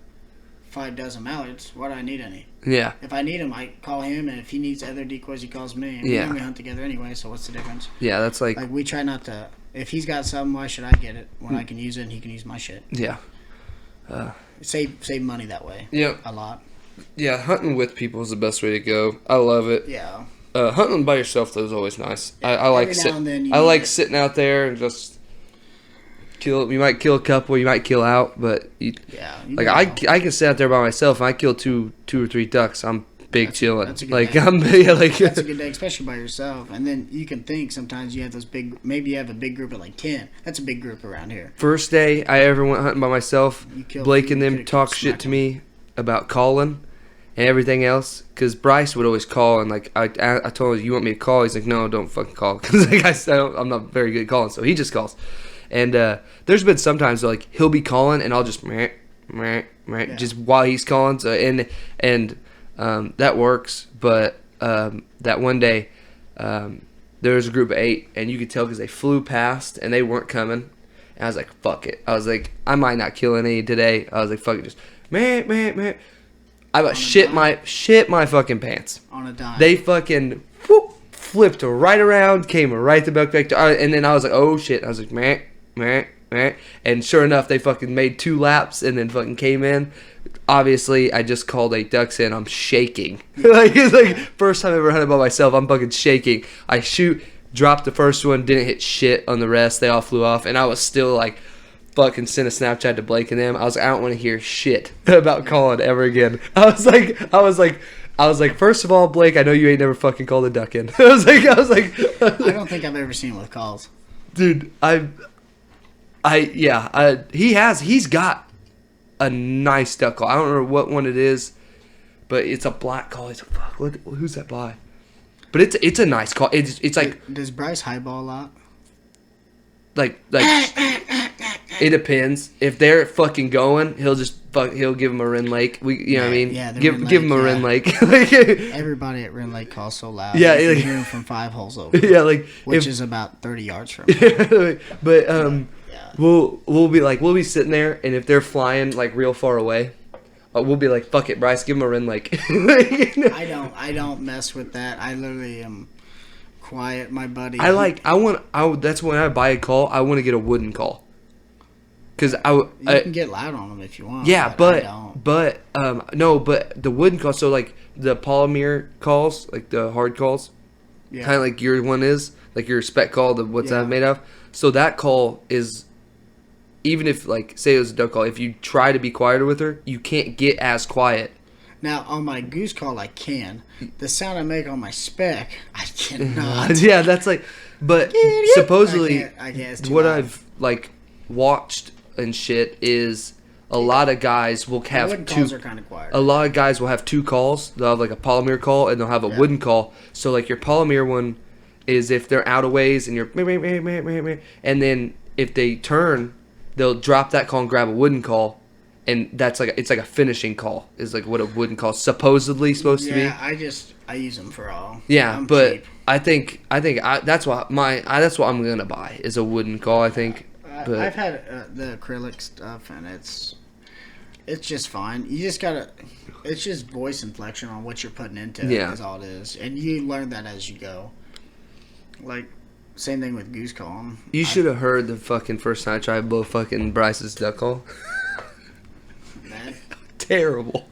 5 dozen mallards. Why do I need any? Yeah, if I need them, I call him, and if he needs other decoys, he calls me. And we hunt together anyway, so what's the difference? Yeah, that's like we try not to. If he's got something, why should I get it when I can use it and he can use my shit? Yeah. Save money that way. Yeah, a lot. Yeah, hunting with people is the best way to go. I love it. Yeah. Hunting by yourself though is always nice. Yeah, I like sitting out there and just kill. You might kill a couple. You might kill out, but I can sit out there by myself and I kill two or three ducks. I'm chilling. That's a good day. That's a good day, especially by yourself. And then you can think sometimes you have those big. Maybe you have a big group of like 10. That's a big group around here. First day I ever went hunting by myself, Blake and them talk shit to me about calling and everything else. Because Bryce would always call, and like I told him, you want me to call? He's like, no, don't fucking call. Because I'm not very good at calling, so he just calls. And there's been sometimes like he'll be calling and I'll just just while he's calling. So and that works, but that one day there was a group of 8, and you could tell because they flew past and they weren't coming. And I was like, fuck it. I was like, I might not kill any today. I was like, fuck it, just man. I about shit my fucking pants. On a dime. They fucking flipped right around, came right the back to, and then I was like, oh shit. I was like, man. And sure enough, they fucking made 2 laps and then fucking came in. Obviously, I just called 8 ducks in. I'm shaking. It's like first time I ever hunted by myself. I'm fucking shaking. I shoot, dropped the first one, didn't hit shit on the rest. They all flew off, and I was still like, fucking sent a Snapchat to Blake and them. I was like, I don't want to hear shit about calling ever again. I was like, first of all, Blake, I know you ain't never fucking called a duck in. I was like, I don't think I've ever seen him with calls. Dude, he's got a nice duck call. I don't remember what one it is, but it's a black call. He's like, fuck, who's that by? But it's a nice call. It's like, does Bryce highball a lot? Like it depends. If they're fucking going, he'll give him a Ren Lake. You know what I mean? Yeah, give him a Ren Lake. Everybody at Ren Lake calls so loud. Yeah, you can hear him from 5 holes over. Yeah, which is about 30 yards from him. But we'll be sitting there, and if they're flying like real far away, we'll be like, fuck it, Bryce, give him a Ren Lake. I don't mess with that. I literally am quiet, my buddy. That's when I buy a call. I want to get a wooden call. Cause you can get loud on them if you want. Yeah, but the wooden calls. So like the polymer calls, like the hard calls, kind of like your one is, like your spec call. What's that made of? So that call is, even if like say it was a duck call, if you try to be quieter with her, you can't get as quiet. Now, on my goose call, I can. The sound I make on my spec, I cannot. Yeah, that's like... But supposedly, I can't, what I've, like, watched and shit is a lot of guys will have wooden two... calls are kind of quiet. A lot of guys will have two calls. They'll have, like, a polymer call, and they'll have a wooden call. So, like, your polymer one is if they're out of ways, and you're... And then if they turn, they'll drop that call and grab a wooden call. And that's like it's like a finishing call is like what a wooden call supposedly supposed to be. Yeah, I use them for all. Yeah, I'm but cheap. I think that's what I'm gonna buy is a wooden call. I think. But I've had the acrylic stuff, and it's just fine. You just gotta. It's just voice inflection on what you're putting into it. Is all it is, and you learn that as you go. Like. Same thing with goose call. You should have heard the fucking first time I tried to blow fucking Bryce's duck call. Terrible.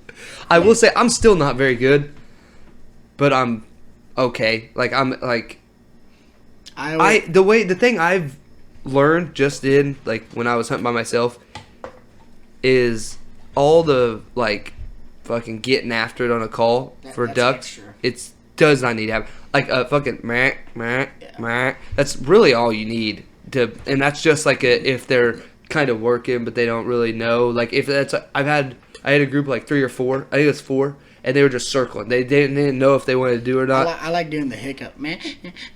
I will say I'm still not very good, but I'm okay. Like I'm like the thing I've learned just in like when I was hunting by myself is all the like fucking getting after it on a call for ducks. It does not need to have like a fucking meh. That's really all you need to, and that's just like if they're kind of working but they don't really know. Like if that's I had a group of like 3 or 4. I think it was 4, and they were just circling. They didn't know if they wanted to do it or not. I like doing the hiccup, man.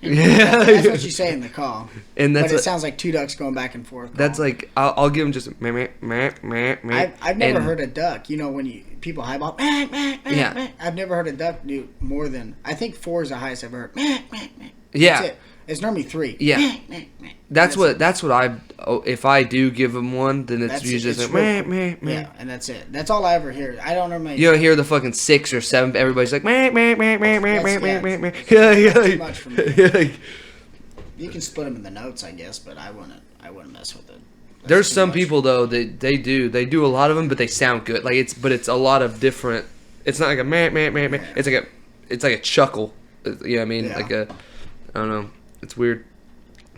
That's what you say in the call. And but it sounds like 2 ducks going back and forth. That's like I'll give them just meh. I've never heard a duck. You know when people highball. Yeah. I've never heard a duck do more than I think 4 is the highest I've heard. Yeah. That's it. It's normally 3. Yeah. That's what I if I do give them one, then it's usually just like meh. Yeah, and that's it. That's all I ever hear. I don't normally. You don't hear the fucking 6 or 7. Everybody's like meh. Too much for me. You can split them in the notes, I guess, but I wouldn't mess with it. There's some people though that they do a lot of them, but they sound good. Like it's a lot of different. It's not like a meh. It's like a chuckle. You know what I mean? Yeah. Like a I don't know. It's weird,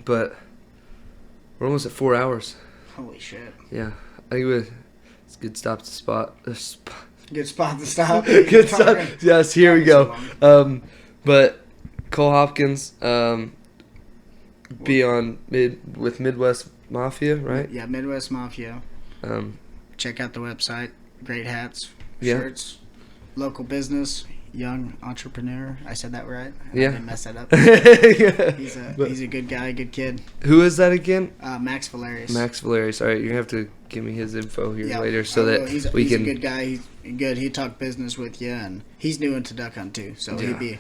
but we're almost at 4 hours. Holy shit! Yeah, I think it's a good stop to spot. Good spot to stop. Good stop. Yes, here we go. But Cole Hopkins, be on with Midwest Mafia, right? Yeah, Midwest Mafia. Check out the website. Great hats, shirts, local business. Young entrepreneur. I said that right? I didn't mess that up. He's a good guy, good kid. Who is that again? Max Valerius. Max Valerius. All right, you have to give me his info here later so that he's we can. He's a good guy. He's good. He'd talk business with you, and he's new into duck hunt too, so he'd be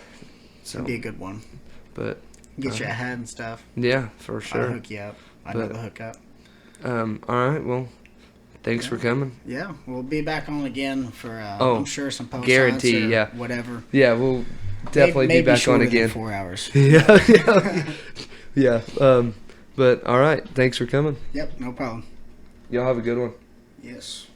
a good one. But get you a hat and stuff. Yeah, for sure. I'll hook you up. I know the hookup. All right. Well. Thanks for coming. Yeah, we'll be back on again for I'm sure some post guarantee, or whatever. Yeah, we'll definitely be back on again. 4 hours. Yeah. But all right, thanks for coming. Yep, no problem. Y'all have a good one. Yes.